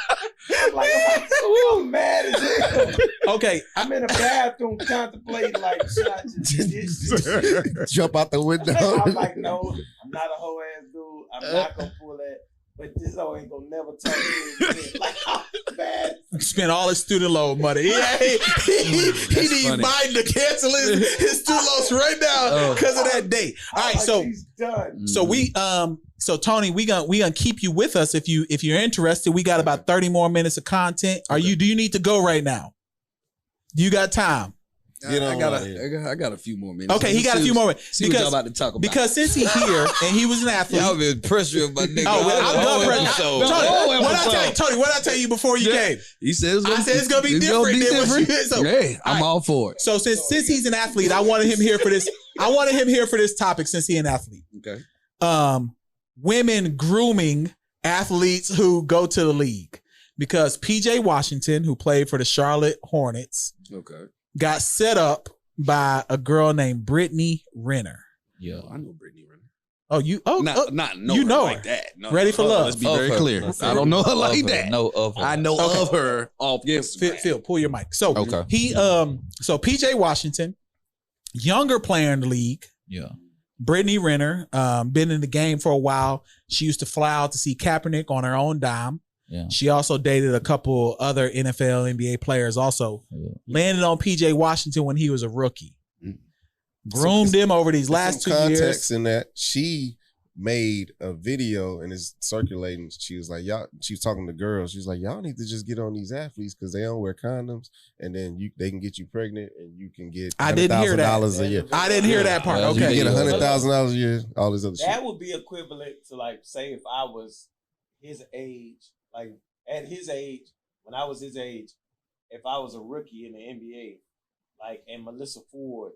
I'm like, I'm mad as hell. Okay, I'm in the bathroom contemplating, like, should I just ditch this? Jump out the window. I'm like, no, I'm not a hoe ass dude. I'm not gonna pull that. But this hoe ain't gonna never talk to me again. Like, I'm bad. spent all his student loan money. He needs funny. Biden to cancel his student loans right now because of that date. All right, so He's done. so Tony, we gonna keep you with us if you're interested. We got about 30 more minutes of content. Do you need to go right now? You got time? Get on I got out here. I got a few more minutes. Okay, he got a few more minutes. See what y'all about to talk about. Because since he's here and he was an athlete. Y'all been pressuring my nigga. Oh, well, I'm done episode. Tony, what I tell you before you came? He said it's gonna be different than what you did. So, hey, I'm all for it. So since he's an athlete, I wanted him here for this. I wanted him here for this topic since he's an athlete. Okay. Women grooming athletes who go to the league, because PJ Washington, who played for the Charlotte Hornets, Okay. got set up by a girl named Brittany Renner. Yeah. I know Brittany Renner. Oh, you? Not know you her know like her. that. No, Ready for love. Let's be Of very her. clear. I don't know her Of like her. that. No, of her. I know Okay. of her off. Yes, Phil, pull your mic. So Okay. he so PJ Washington, younger player in the league. Yeah. Brittany Renner, been in the game for a while. She used to fly out to see Kaepernick on her own dime. Yeah. She also dated a couple other NFL, NBA players also. Yeah. Landed on PJ Washington when he was a rookie. Mm. Groomed him over these last 2 Some years. context in that she made a video and it's circulating. She was like, y'all, she was talking to girls. She's like, y'all need to just get on these athletes because they don't wear condoms, and then they can get you pregnant and you can get I didn't hear that. $100,000 a year. I didn't hear that part. Yeah, You Okay. get $100,000 a year, all this other That shit. would be equivalent to, like, say if I was his age, like at his age, when I was his age, if I was a rookie in the NBA, like, and Melissa Ford,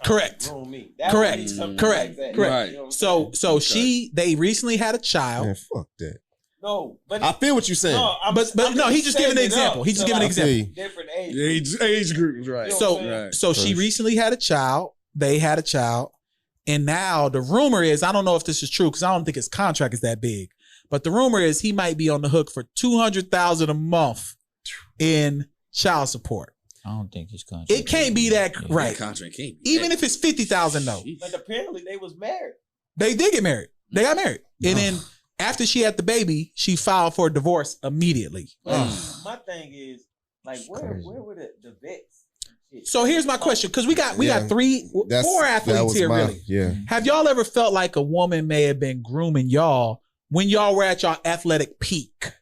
Correct. groom me, that Correct. would be something Correct. like that. Correct. Right. You know what I'm So saying? they recently had a child. Man, fuck that. No, but I feel what you're saying. But no, he's just giving an example. He's just giving an example. Different age. Age groups, right? You know what I'm saying? So she recently had a child. They had a child. And now the rumor is, I don't know if this is true because I don't think his contract is that big. But the rumor is he might be on the hook for $200,000 a month in child support. I don't think his contract. It can't be that right. Contract can't be. Even if it's $50,000 though. But apparently they was married. They did get married. They got married. And then after she had the baby, she filed for a divorce immediately. My thing is, like, where were the vets? So here's my question, because we got four athletes here, really. Yeah. Have y'all ever felt like a woman may have been grooming y'all when y'all were at your athletic peak?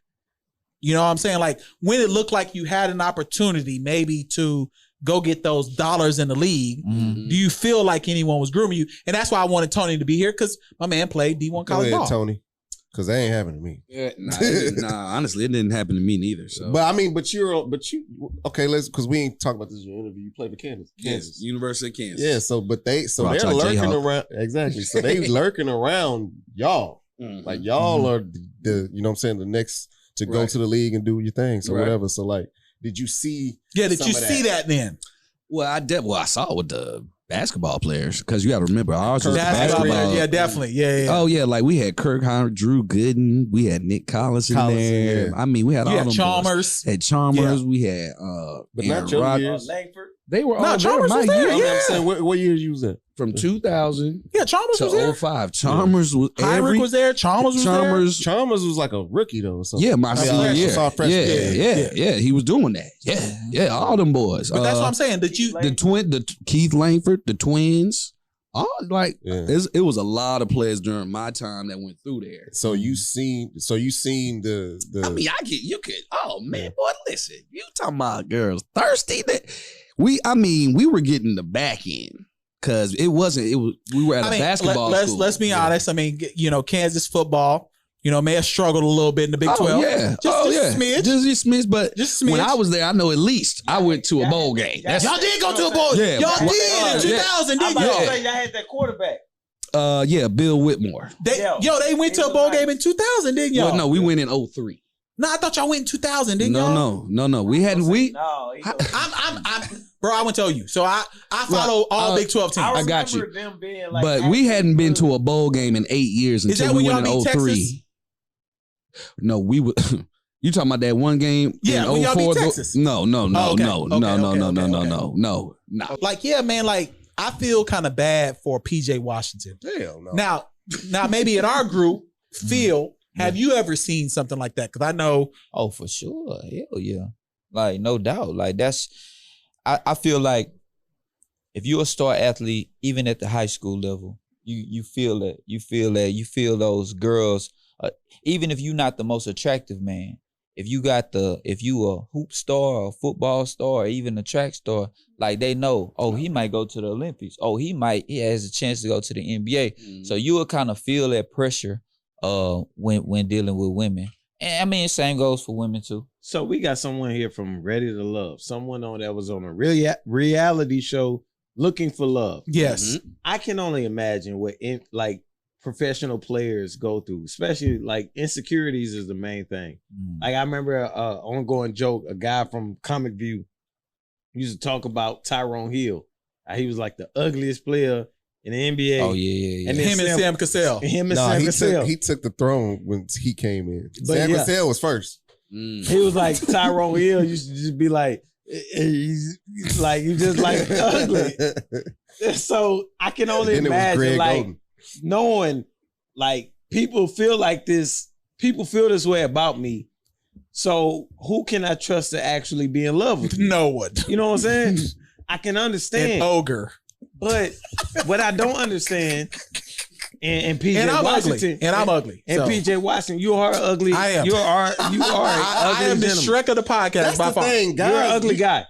You know what I'm saying? Like when it looked like you had an opportunity maybe to go get those dollars in the league. Do you feel like anyone was grooming you? And that's why I wanted Tony to be here, because my man played D1 college ball. Tony. Because that ain't happening to me. Yeah, nah, honestly, it didn't happen to me neither. So, But I mean, okay, because we ain't talking about this in your interview. You played for Kansas. yes, University of Kansas. Yeah, so Rock they're Chalk lurking Jayhawk. around. Exactly. So they lurking around y'all. Like y'all are the you know what I'm saying, the next to go to the league and do your thing. So whatever. So like, did you see? Yeah, did you see that then? Well, I saw it with the basketball players, because you got to remember ours was Basketball basketball. players, yeah, definitely. Yeah. Oh yeah, like we had Kirk Howard, Drew Gooden, we had Nick Collins in there. yeah. I mean, we had You all had them Chalmers. boys. Had Chalmers. We had But Aaron not your Rodgers. years. Langford. They were No, all Chalmers there. was My there, year. yeah. I'm saying, what year you was at? From 2000 Yeah, Chalmers was there. to 05. Chalmers was Heinrich was there. Chalmers was there. Chalmers was like a rookie though. So Yeah, my senior year. freshman. Yeah, he was doing that. Yeah, all them boys. But that's what I'm saying. Did you? the Keith Langford, the twins. All like Yeah. it was a lot of players during my time that went through there. So you seen the I mean, you could. Oh man, boy, listen, you talking about girls thirsty? We were getting the back end. Cause we were at a basketball school. Let's be honest. I mean, you know, Kansas football, you know, may have struggled a little bit in the Big 12. Yeah. Just a smidge. Just a smidge. But Just a smidge. when I was there, I know at least I went to a bowl game. Y'all did go to a bowl. Yeah. Y'all did in 2000, didn't y'all? Y'all had that quarterback. Yeah, Bill Whitmore. They went to a bowl game in 2000, didn't y'all? Well, no, we went in 03. No, I thought y'all went in 2000, didn't y'all? No. We hadn't. No, Bro, I want to tell you. So I follow all Big 12 teams. I got you. Them being like, But we hadn't been to a bowl game in 8 years Is that until when we went y'all in beat 03. Texas? No, we would. You talking about that one game? Yeah, in when y'all 04? beat Texas. No. Oh, okay. No. Like, yeah, man, like, I feel kind of bad for PJ Washington. hell no. Now maybe in our group, Phil, have you ever seen something like that? Because I know. Oh, for sure. Hell yeah. Like, no doubt. Like, I feel like if you're a star athlete, even at the high school level, you feel it. You feel those girls, even if you're not the most attractive man, if you a hoop star or a football star or even a track star, like they know, oh, he might go to the Olympics. Oh, he has a chance to go to the NBA. So you will kind of feel that pressure when dealing with women. And I mean, same goes for women too. So we got someone here from Ready to Love. Someone that was on a reality show looking for love. Yes. I can only imagine what professional players go through, especially like insecurities is the main thing. Like I remember ongoing joke, a guy from Comic View used to talk about Tyrone Hill. He was like the ugliest player in the NBA. Oh yeah. And him and Sam Cassell. Sam Cassell. He took the throne when he came in. But Sam Cassell was first. He was like Tyrone Hill used to just be like, he's like, you just like ugly. So I can only imagine like knowing like people feel this way about me. So who can I trust to actually be in love with me? No one. You know what I'm saying? I can understand. An ogre. But what I don't understand, and PJ and I'm Washington, ugly. And I'm ugly. And so. PJ Washington, you are ugly. I am. You are. I am the Shrek of the podcast. That's by the far. thing, guys. You're an ugly guy.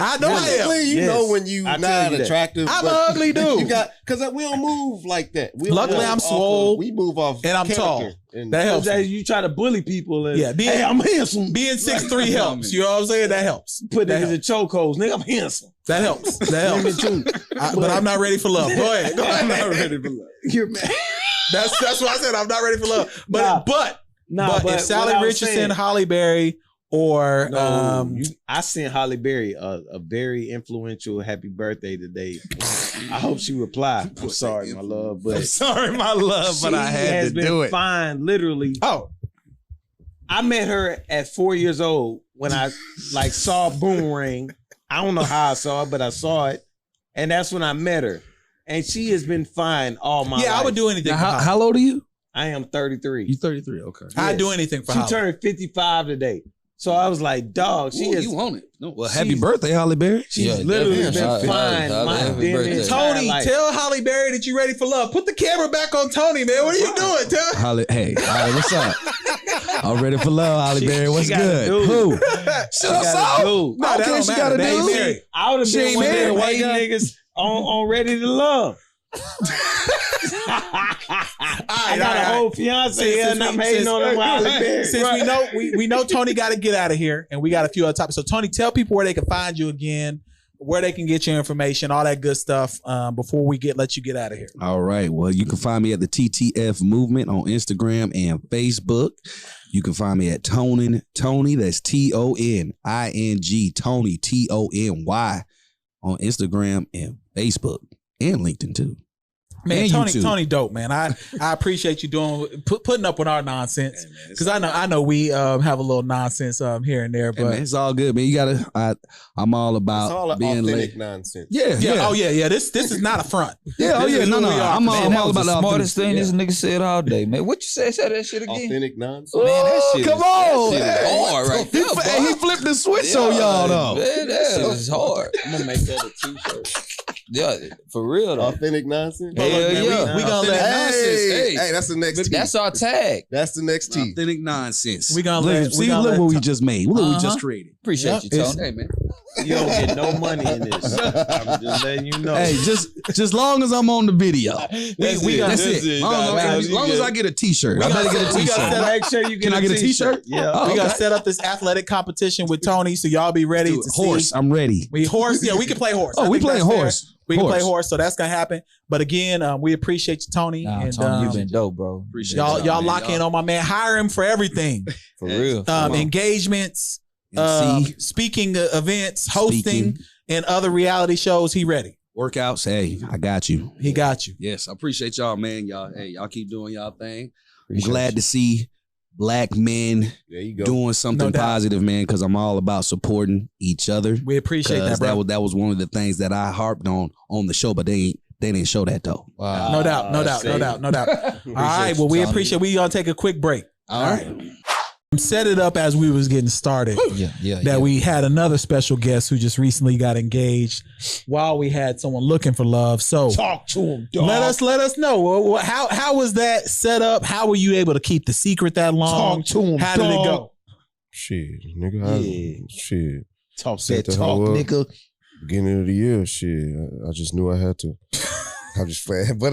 I know I am. You know when you I tell not you that. attractive. I'm but an ugly dude. You got because we don't move like that. We Luckily, move I'm off swole, we move off and I'm character. tall. And That helps. You try to bully people. And, Yeah, hey, I'm handsome. Being 6'3" helps. You know what I'm saying? That helps. Put That niggas in chokeholds. Nigga, I'm handsome. That helps. That helps. But I'm not ready for love. Go ahead. Go ahead. I'm not ready for love. You're mad. That's what I said. I'm not ready for love. But but if Sally what I was Richardson, saying- Holly Berry, or I sent Holly Berry a very influential happy birthday today. I hope she reply. I'm sorry, my love, but Sorry, my love, but I had to do it. Fine, literally. oh, I met her at 4 years old when I like saw Boomerang. I don't know how I saw it, but I saw it, and that's when I met her. And she has been fine all my life. I would do anything. Now, for Holly. how old are you? I am 33. You 33. Okay. I'd do anything for She Holly. turned 55 today. So I was like, dog, she Ooh, is. you want it? No. Well, happy she's- birthday, Holly Berry. She's Yeah, literally definitely. been fine. Holly, My happy damn birthday. entire Tony, life. tell Holly Berry that you're ready for love. Put the camera back on Tony, man. What are you doing? Tell Holly, hey, Holly, what's up? I'm ready for love, Holly Berry. What's she got a good? dude. Who? She got a dude. No, that Okay, don't she matter. got a They ain't dude. married. I would have She been ain't one of married, them white white guy. niggas on Ready to Love. I got a whole fiance here and I'm hating on him. Holly Berry. Since we know Tony got to get out of here, and we got a few other topics. So Tony, tell people where they can find you again, where they can get your information, all that good stuff. Before we let you get out of here. All right. Well, you can find me at the TTF Movement on Instagram and Facebook. You can find me at Tony. That's TONING. Tony TONY on Instagram and Facebook and LinkedIn too. Man, And YouTube. Tony dope, man. I appreciate you putting up with our nonsense, because I know we have a little nonsense here and there, Hey, but man, it's all good, man. You gotta. I'm all about It's all being authentic late. nonsense. Yeah. oh yeah. This is not a front. Yeah. Oh This yeah. is No. who No. we are. I'm Man, that all was about the the smartest thing authentic- this nigga said all day, man. What you say? Say that shit again. Authentic nonsense. Man, that shit come is, on. That shit is hard right there, Hey, he boy. flipped the switch on y'all though. Man, that shit is hard. I'm gonna make that a t-shirt. Yeah, for real though. Authentic nonsense. Hell man, yeah. we gonna let- Hey, that's the next T. That's our tag. That's the next T. Authentic nonsense. We gonna look, let- see, we gonna look let what we Tom- just made. Look what we Uh-huh. just created. Appreciate you, Tony. Hey man. You don't get no money in this. I'm just letting you know. Hey, just long as I'm on the video. we gonna- That's it. Long as I get a t-shirt. I better get a we gotta t-shirt. Make sure you get Can I get a t-shirt? Yeah. Oh, We gotta okay. set up this athletic competition with Tony, so y'all be ready Dude, to horse. see. I'm ready. We can play horse. Oh, I we think playing that's fair. horse. We can play horse, so that's gonna happen. But again, we appreciate you, Tony, Nah, and Tony, you been dope, bro. Appreciate y'all man. lock in on my man. Hire him for everything. For real. Engagements, MC, speaking events, hosting, Speaking. and other reality shows. He ready. workouts. Hey, I got you. He got you. Yes, I appreciate y'all, man. Y'all keep doing y'all thing. Appreciate I'm glad to see black men There you go. doing something No doubt. positive, man, because I'm all about supporting each other. We appreciate that, 'Cause bro. that was one of the things that I harped on the show, but they didn't show that though. Wow. No doubt. All right. Well, we appreciate. We gonna take a quick break. All right. Set it up as we was getting started. That we had another special guest who just recently got engaged while we had someone looking for love. So Talk to him, dog. let us know how was that set up? How were you able to keep the secret that long? Talk to him, How did it dog. go? Shit, nigga. Yeah. Shit. Talk Set that the talk, hoe up. nigga. Beginning of the year, shit. I just knew I had to. I'm just playing, but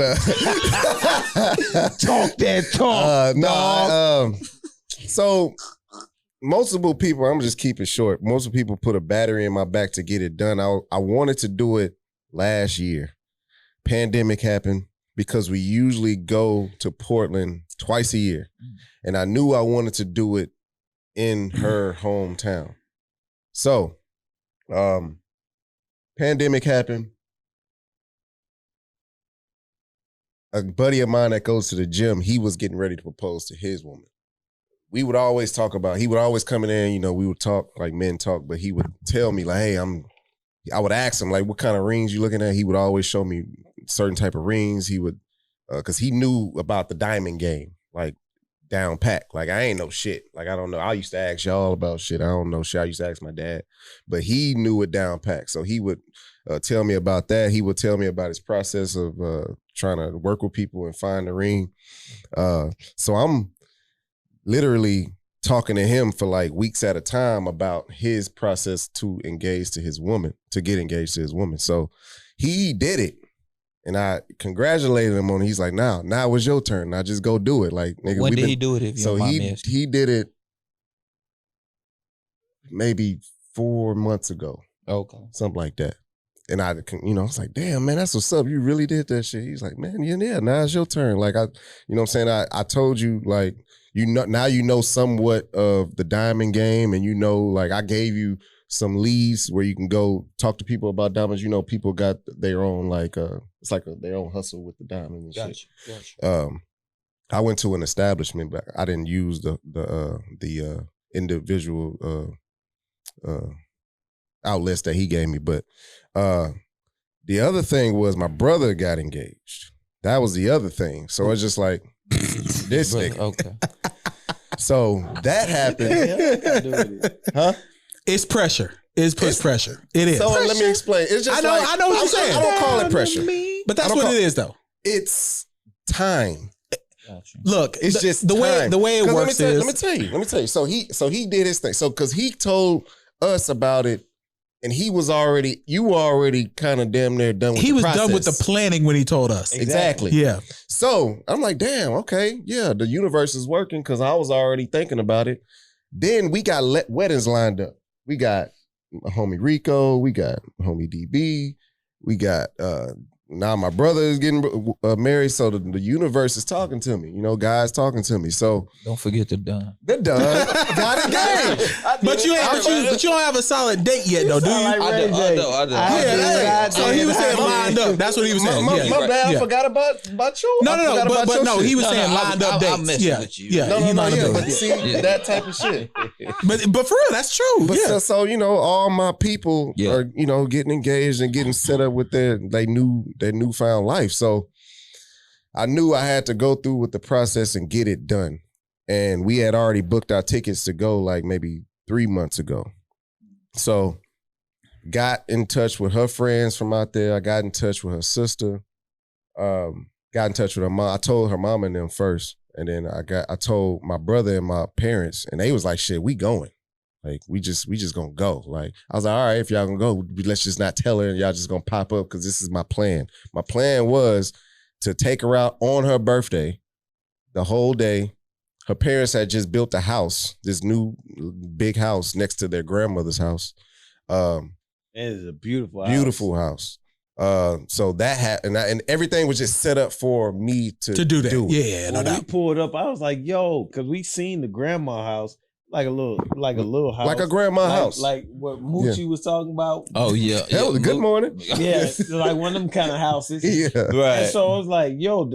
Talk that talk. no. So multiple people. I'm just keep it short. Multiple people put a battery in my back to get it done. I wanted to do it last year. Pandemic happened because we usually go to Portland twice a year, and I knew I wanted to do it in her hometown. So, pandemic happened. A buddy of mine that goes to the gym, he was getting ready to propose to his woman. We would always talk about, he would always come in there, you know, we would talk like men talk, but he would tell me like, hey, I would ask him like, what kind of rings you looking at? He would always show me certain type of rings. He would, cause he knew about the diamond game, like down pack. Like I ain't no shit. Like I don't know. I used to ask y'all about shit. I don't know shit. I used to ask my dad, but he knew it down pack. So he would tell me about that. He would tell me about his process of trying to work with people and find the ring. So I'm literally talking to him for like weeks at a time about his process to get engaged to his woman. So he did it. And I congratulated him on it. He's like, now it was your turn. Now just go do it. Like, nigga, when did he do it? If you so don't mind me asking? he did it maybe 4 months ago. Okay. Something like that. And I was like, damn, man, that's what's up. You really did that shit. He's like, man, yeah, now it's your turn. Like, what I'm saying? I told you, like, now you know somewhat of the diamond game, and like, I gave you some leads where you can go talk to people about diamonds. People got their own, like, it's like their own hustle with the diamonds and shit. Gotcha. I went to an establishment, but I didn't use the individual outlets that he gave me. But the other thing was my brother got engaged. That was the other thing. So it's just like this nigga. Okay. So that happened. Huh? It's pressure. It's pressure. It is. So let me explain. It's just I know what you're saying. I don't call it pressure. But that's what it is, though. It's time. Gotcha. Look, it's just the way it works is. Let me tell you. So he did his thing. So because he told us about it, and you were already kind of damn near done with the process. He was done with the planning when he told us. Exactly. Yeah. So I'm like, damn, okay, yeah, the universe is working because I was already thinking about it. Then we got weddings lined up. We got homie Rico, we got homie DB, we got now my brother is getting married, so the universe is talking to me. Guys talking to me. So don't forget the done. The done got engaged. But you don't have a solid date yet, though, do you? I know. Yeah, so he was saying lined up. That's what he was saying. My bad. I forgot about you. No. He was saying lined up dates. I'm messing with you. No. But see, that type of shit. But for real, that's true. But so all my people are getting engaged and getting set up with their newfound life. So I knew I had to go through with the process and get it done. And we had already booked our tickets to go like maybe 3 months ago. So got in touch with her friends from out there. I got in touch with her sister. Got in touch with her mom. I told her mom and them first. And then I told my brother and my parents, and they was like, shit, we going. Like, we just gonna go. Like, I was like, all right, if y'all gonna go, let's just not tell her and y'all just gonna pop up because this is my plan. My plan was to take her out on her birthday the whole day. Her parents had just built a house, this new big house next to their grandmother's house. It is a beautiful house. Beautiful house. So that happened, and everything was just set up for me to do that. Yeah, when we pulled up, I was like, yo, because we seen the grandma house. Like a little house. Like a grandma house. Like what Moochie was talking about. Oh, yeah. That was a good morning. Yeah, like one of them kind of houses. Yeah. Right. And so I was like, yo,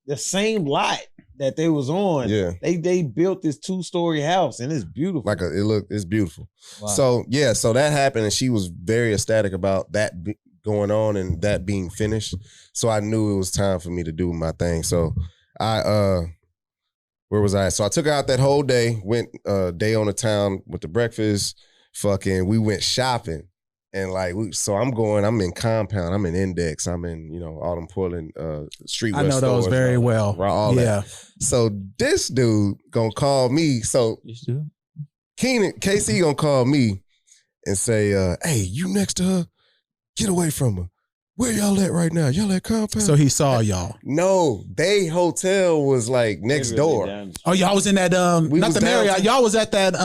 the same lot that they was on, they built this 2-story house and it's beautiful. It's beautiful. Wow. So that happened and she was very ecstatic about that going on and that being finished. So I knew it was time for me to do my thing. So where was I? So I took her out that whole day, went day on the town with the breakfast, we went shopping. And I'm in Compound, I'm in Index, I'm in, all them Portland street. I know those very well. All that. So this dude gonna call me. So KC gonna call me and say, hey, you next to her? Get away from her. Where y'all at right now? Y'all at Compound? So he saw y'all. No, they hotel was like next door. Oh, y'all was in that not the Marriott. Y'all was at that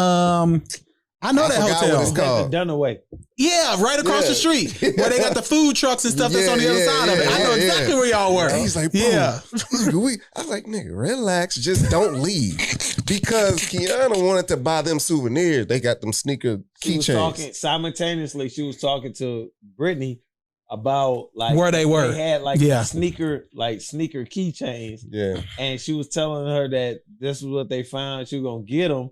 I know that hotel. What it's called. Dunaway. Yeah, right across the street where they got the food trucks and stuff that's on the other side of it. I know exactly where y'all were. He's like, I was like, nigga, relax, just don't leave. Because Kiana wanted to buy them souvenirs. They got them sneaker keychains. Simultaneously, she was talking to Brittany about like where they were. They had sneaker keychains. Yeah. And she was telling her that this was what they found. She was gonna get them.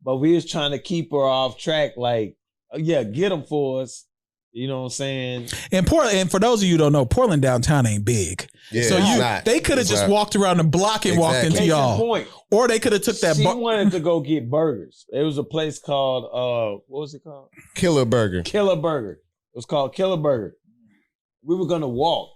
But we was trying to keep her off track, get them for us. You know what I'm saying? And Portland, and for those of you who don't know, Portland downtown ain't big. Yeah, so they could have just walked around the block and walked into y'all. Point. Or they could have took that. She wanted to go get burgers. It was a place called what was it called? Killer Burger. Killer Burger. It was called Killer Burger. We were gonna walk,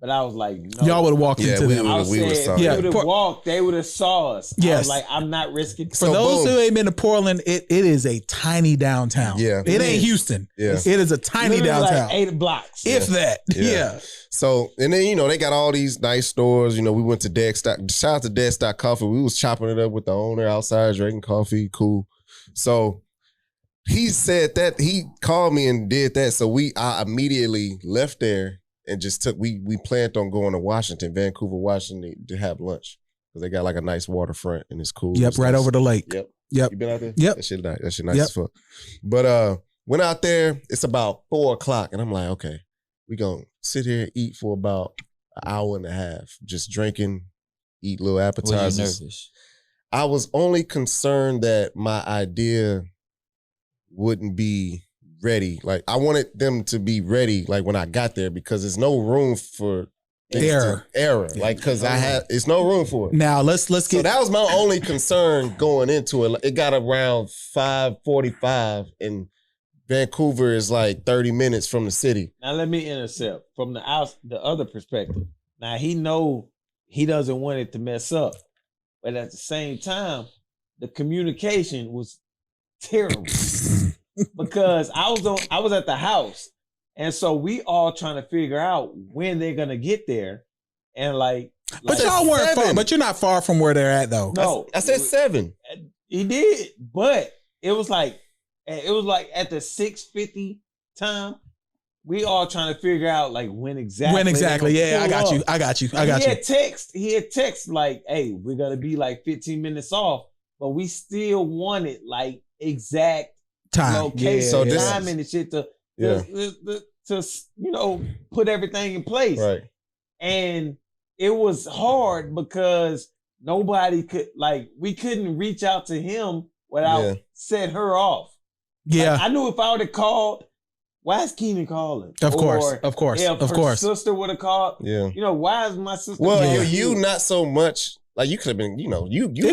But I was like, no. Y'all would have walked Yeah, into we them. I would've- said, if saw they it. would have Yeah. walked, they would have saw us. I Yes. was like, I'm not risking. For So, those boom. who ain't been to Portland, it is a tiny downtown. Yeah. It ain't Houston. Yeah. It is a tiny Literally downtown. like 8 blocks. if that. Yeah. Yeah. So, and then, they got all these nice stores. We went to Dead Stock. Shout out to Dead Stock Coffee. We was chopping it up with the owner outside, drinking coffee. Cool. So he said that he called me and did that. So I immediately left there and just we planned on going to Vancouver, Washington to have lunch. Because they got like a nice waterfront and it's cool. Yep. It's Right nice. over the lake. Yep. Yep. You been out there? Yep. That shit nice Yep. as fuck. But went out there, it's about 4:00 and I'm like, okay, we gonna sit here and eat for about an hour and a half, just drinking, eat little Were you appetizers. nervous? I was only concerned that my idea wouldn't be ready. Like I wanted them to be ready like when I got there because there's no room for things to- error. Like because it's no room for it. Now let's So get that was my only concern going into it. It got around 5:45 and Vancouver is like 30 minutes from the city. Now let me intercept from the other perspective. Now he know he doesn't want it to mess up, but at the same time, the communication was terrible because I was at the house, and so we all trying to figure out when they're gonna get there, and but y'all weren't 7. far. But you're not far from where they're at though. no, I said 7. he did, but it was like at the 6:50 time. We all trying to figure out like when exactly. When exactly? they gonna Yeah, I got pull you. up. I got you. I And got you. He had text like, hey, we're gonna be like 15 minutes off, but we still wanted like exact Time. location, So this time, is- and the shit to Yeah. put everything in place. Right. And it was hard because nobody could we couldn't reach out to him without set her off. Yeah. Like, I knew if I would have called, why is Keenan calling? Of course. Or Of course. if Of her course. sister would have called. Yeah. Why is my sister? Well, calling you not so much. Like you could have been, you It a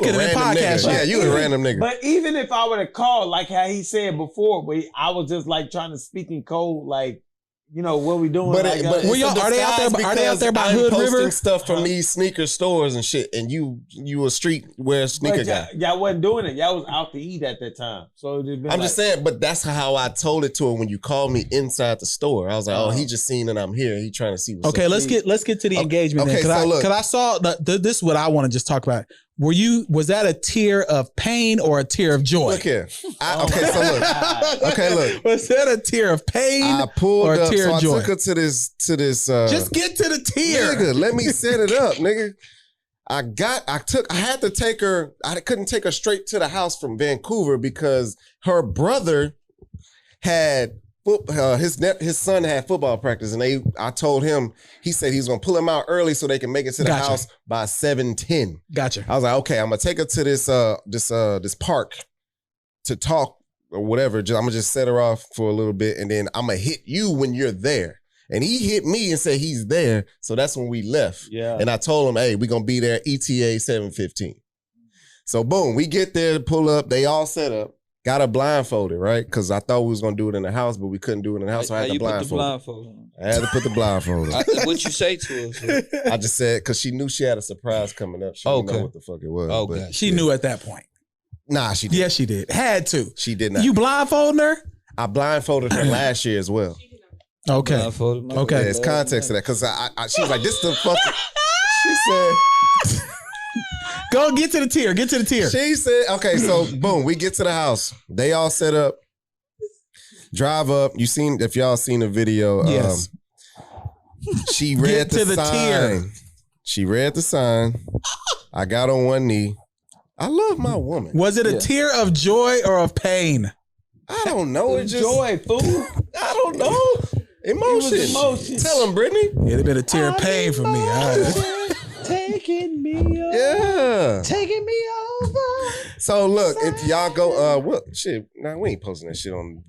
could have been random podcast nigga. shit. Yeah, you a random nigga. But even if I would have called, like how he said before, but I was just like trying to speak in code, like, what we doing? But, like, but Were it's y'all- a are they out there- disguise are they out because there by I'm Hood posting River? stuff from these sneaker stores and shit, and you a streetwear sneaker but guy. y'all wasn't doing it. Y'all was out to eat at that time. So it just been I'm just saying, but that's how I told it to her when you called me inside the store. I was like, oh, he just seen that I'm here. He trying to see what's Okay, up. let's get to the engagement. okay, then. so look. Because I saw this is what I want to just talk about. Was that a tear of pain or a tear of joy? Look here. Okay, look. Was that a tear of pain I pulled or a up, tear so of I joy? took her to this. Just get to the tear. Nigga, let me set it up, nigga. I had to take her. I couldn't take her straight to the house from Vancouver because her brother had his son had football practice, and I told him, he said he's gonna pull him out early so they can make it to the Gotcha. house by 7:10. Gotcha. I was like, okay, I'm gonna take her to this park to talk or whatever. I'm gonna just set her off for a little bit, and then I'm gonna hit you when you're there. And he hit me and said he's there, so that's when we left. Yeah. And I told him, hey, we're gonna be there ETA 7:15. So boom, we get there, pull up, they all set up. Got her blindfolded, right? Because I thought we was gonna do it in the house, but we couldn't do it in the house, so I had to you put the blindfold. blindfold on? I had to put the blindfold on. What you say to us? I just said, because she knew she had a surprise coming up. She didn't Okay. know what the fuck it was. Okay. but- She knew at that point. Nah, she didn't. Yes, she did. Had to. She did not. You blindfolding her? I blindfolded her last year as well. Okay. Blindfolded. Okay. Yeah, there's context to that because she was like, "This the fucking." She said. Go get to the tear. Get to the tear. She said, "Okay, so boom, we get to the house. They all set up. Drive up. If y'all seen the video? Yes. She read Get to the the sign. tear. She read the sign. I got on one knee. I love my woman. Was it a tear of joy or of pain? I don't know. It just Joy, fool. I don't know. Emotion. emotions. Tell him, Brittany. It'd have been a tear of pain for me. Taking me over. Yeah. Taking me over. So look, if y'all go, well, shit. Nah, we ain't posting that shit on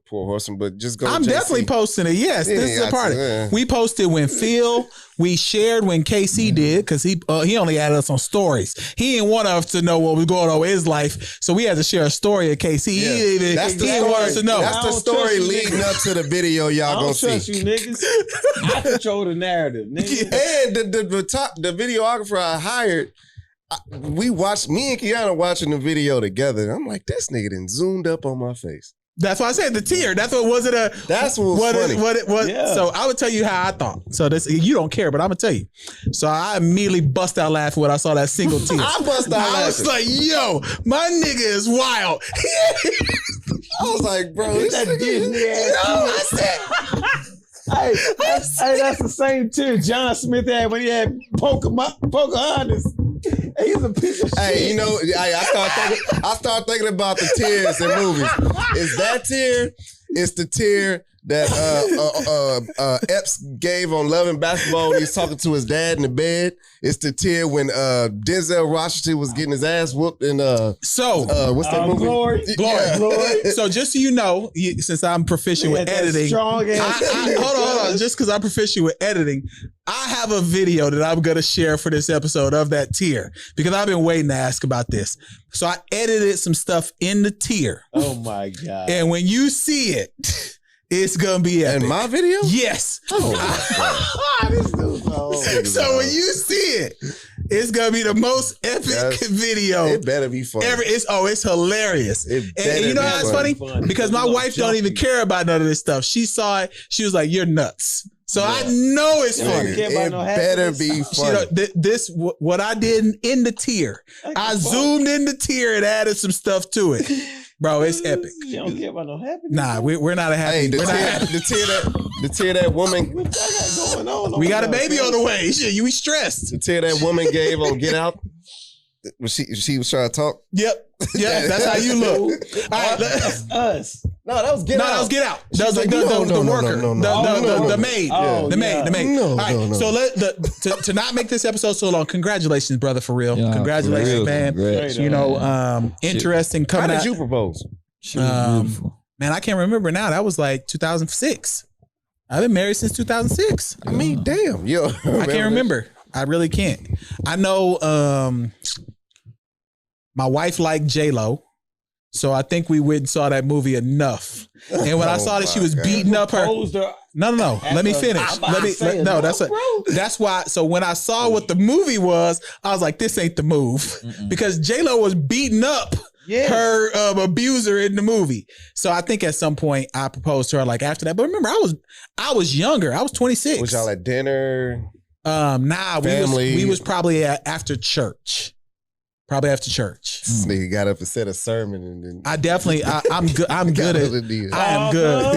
Pour Horsemen, but just go. I'm definitely posting it. Yes, this is a part of it. We posted when Phil. We shared when KC did because he only added us on stories. He didn't want us to know what was going on in his life, so we had to share a story of KC. Yeah. He didn't want us to know. That's the story leading up to the video y'all gonna see. I don't trust you niggas. I control the narrative, niggas. And the videographer I hired, me and Kiana watching the video together. I'm like, this nigga done zoomed up on my face. That's why I said the tear. That's what was it. That's what was funny. What it was. Yeah. So I would tell you how I thought. So this you don't care, but I'm gonna tell you. So I immediately bust out laughing when I saw that single tear. I bust out laughing. I was like, yo, my nigga is wild. I was like, bro, this that Disney ass. Hey, that's the same tear John Smith had when he had Pocahontas. He's a piece of shit. Hey, you know, I start thinking about the tears in movies. Is that tear? It's the tear that Epps gave on Love and Basketball when he was talking to his dad in the bed. It's the tear when Denzel Washington was getting his ass whooped in what's that movie? Glory. So just so you know, since I'm proficient with editing, hold on. Just because I'm proficient with editing, I have a video that I'm gonna share for this episode of that tear because I've been waiting to ask about this. So I edited some stuff in the tear. Oh my God! And when you see it, it's gonna be epic. In my video? Yes. So when you see it, it's gonna be the most epic video. It better be fun. It's hilarious. And you know how it's funny? Because my wife don't even care about none of this stuff. She saw it. She was like, "You're nuts." So I know it's funny. It better be funny. What I did in the tier, I zoomed in the tier and added some stuff to it. Bro, it's epic. You don't care about no happiness. Nah, we're not a happy. Hey, the tear that woman. What y'all got going on? We got a baby on the way. Shit, you be stressed. The tear that woman gave on Get Out. She was trying to talk. Yep. That's how you look. All right, that's us. No, that was Get Out. That was Get Out. That was the worker, the maid, the maid. All right, so to not make this episode so long, congratulations, brother, for real. Yeah, congratulations, for real, man. Congrats. You know, interesting coming out. How did you propose? Man, I can't remember now. That was like 2006. I've been married since 2006. I mean, damn, yo, I can't remember. I really can't. I know my wife liked J-Lo, so I think we went and saw that movie enough. And when I saw that she was beating up her, no. Let me finish. That's why. So when I saw what the movie was, I was like, this ain't the move because J-Lo was beating up her abuser in the movie. So I think at some point I proposed to her like after that. But remember, I was younger. I was 26. Was y'all at dinner? Nah, we was probably after church. Probably after church. This nigga got up and said a sermon and then I'm good. I'm good at it. I am good.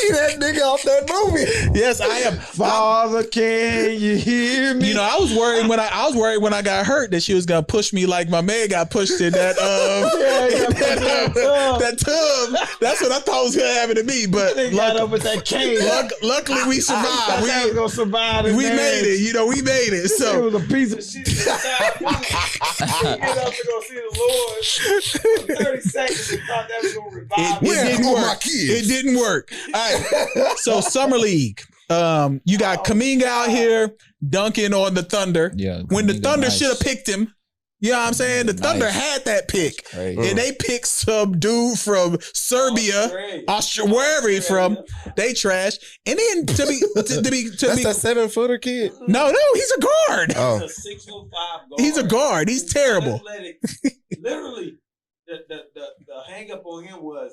He that nigga off that movie. Yes, I am. Father, can you hear me? You know, I was worried when I got hurt that she was gonna push me like my man got pushed in that that tub. That's what I thought was gonna happen to me. But got up with that cane. Luckily we survived. We was gonna survive. We made it. You know, we made it. So it was a piece of shit. Get up to go see the Lord. 30 seconds and thought that was gonna revive. It didn't work. All right. So Summer League. You got Kaminga out here dunking on the Thunder. Yeah. When the Thunder should have picked him. You know what I'm saying? The Thunder had that pick. Right. And they picked some dude from Serbia, Australia, wherever he's from. They trash. And then to be That's that 7-footer kid? No, he's a guard. Oh. He's a 6'5" guard. He's a guard. He's terrible. Unathletic. Literally, the hang up on him was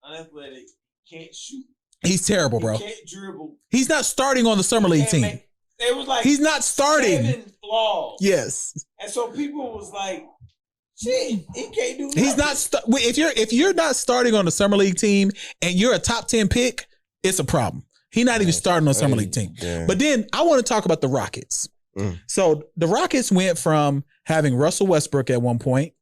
unathletic, can't shoot. He's terrible, bro. He can't dribble. He's not starting on the Summer League team. It was like he's not starting. 7 flaws. Yes. And so people was like, shit, he can't do nothing. He's not if you're not starting on the Summer League team and you're a top 10 pick, it's a problem. He's not even starting on the Summer League team. Damn. But then I want to talk about the Rockets. So the Rockets went from having Russell Westbrook at one point.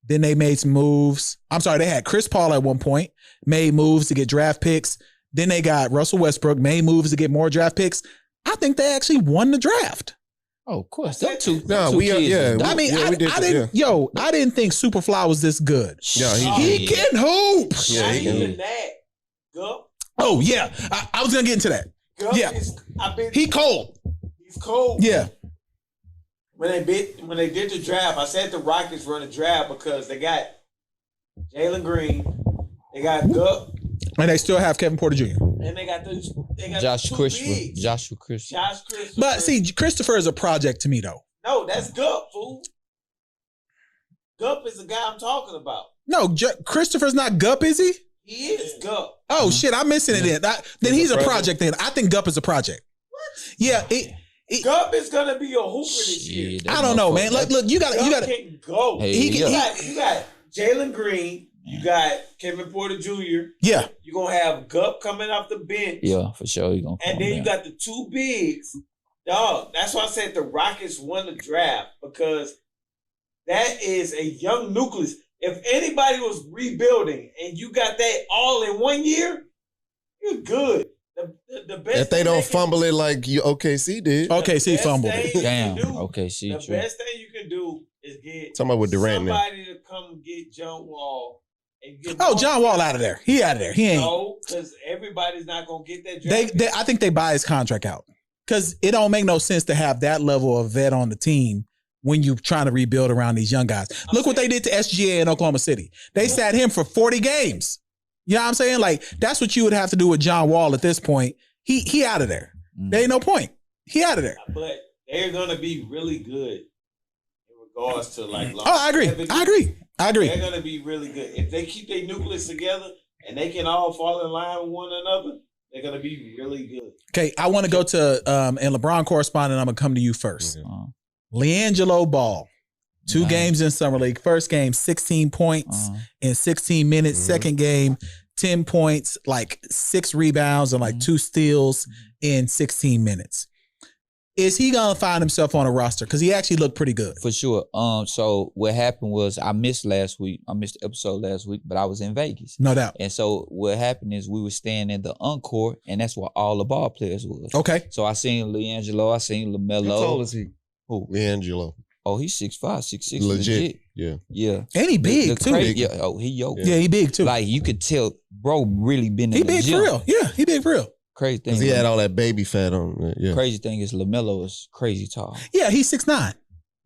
Then they made some moves. I'm sorry, they had Chris Paul at one point, made moves to get draft picks. Then they got Russell Westbrook, made moves to get more draft picks. I think they actually won the draft. Oh, of course. Them two. No, two we kids yeah. is dope. I mean, we did I that, didn't. Yo, I didn't think Superfly was this good. Yeah, He can hoop. Yeah, Not he can even hoop. that. Gup. Oh yeah, I was gonna get into that. Gup Yeah. is. He cold. He's cold. Yeah. When they did the draft, I said the Rockets run a draft because they got Jalen Green, they got Gup, And they still have Kevin Porter Jr. and they got Josh two Christopher. bigs. Joshua Christopher. Josh Christopher. But see, Christopher is a project to me though. no, that's Gup, fool. Gup is the guy I'm talking about. No, Christopher's not Gup, is he? He is Gup. Oh shit, I'm missing it. Then he's a project. Then I think Gup is a project. Yeah, Gup is gonna be a hooper this year. Shit, that I don't know, man. motherfucker- Look, you got Gup to. can go. Hey, He can- yeah. You got Jalen Green. You got Kevin Porter Jr. Yeah, You're gonna have Gup coming off the bench. Yeah, for sure. He gonna And come then you down. got the two bigs. Dog, that's why I said the Rockets won the draft because that is a young nucleus. If anybody was rebuilding and you got that all in 1 year, you're good. The best If they thing don't can- fumble it like OKC did. okay, see, best fumbled thing it. you Damn. can do- Okay, see, The true. best thing you can do is get Talking about with Durant now. somebody to come get John Wall. And get Oh, John Wall out of there. He out of there. He ain't. No, because everybody's not gonna get that draft. I think they buy his contract out because it don't make no sense to have that level of vet on the team when you trying to rebuild around these young guys. Look what they did to SGA in Oklahoma City. They sat him for 40 games. You know what I'm saying? Like that's what you would have to do with John Wall at this point. He out of there. There ain't no point. He out of there. But they're gonna be really good in regards to like. Oh, I agree. They're gonna be really good if they keep their nucleus together and they can all fall in line with one another. They're gonna be really good. Okay, I want to go to and LeBron correspondent. I'm gonna come to you first. LiAngelo Ball, 2 Nice. games in summer league. First game, 16 points in 16 minutes. Second game, 10 points, like 6 rebounds and like 2 steals in 16 minutes. Is he gonna find himself on a roster? Because he actually looked pretty good. For sure. So what happened was I missed last week. I missed the episode last week, but I was in Vegas. No doubt. And so what happened is we were staying in the Encore, and that's where all the ball players was. Okay. So I seen LiAngelo, I seen LaMelo. How tall is he? Who? LiAngelo. Oh, he's 6'5", 6'6", Legit. Yeah. Yeah. And he big The too. crazy- yeah. Oh, he yoked. Yeah, he big too. Like you could tell, bro, really been in he the big gym. for real. Yeah, he big for real. Crazy thing. Because he had all that baby fat on. Yeah. Crazy thing is LaMelo is crazy tall. Yeah, he's 6'9".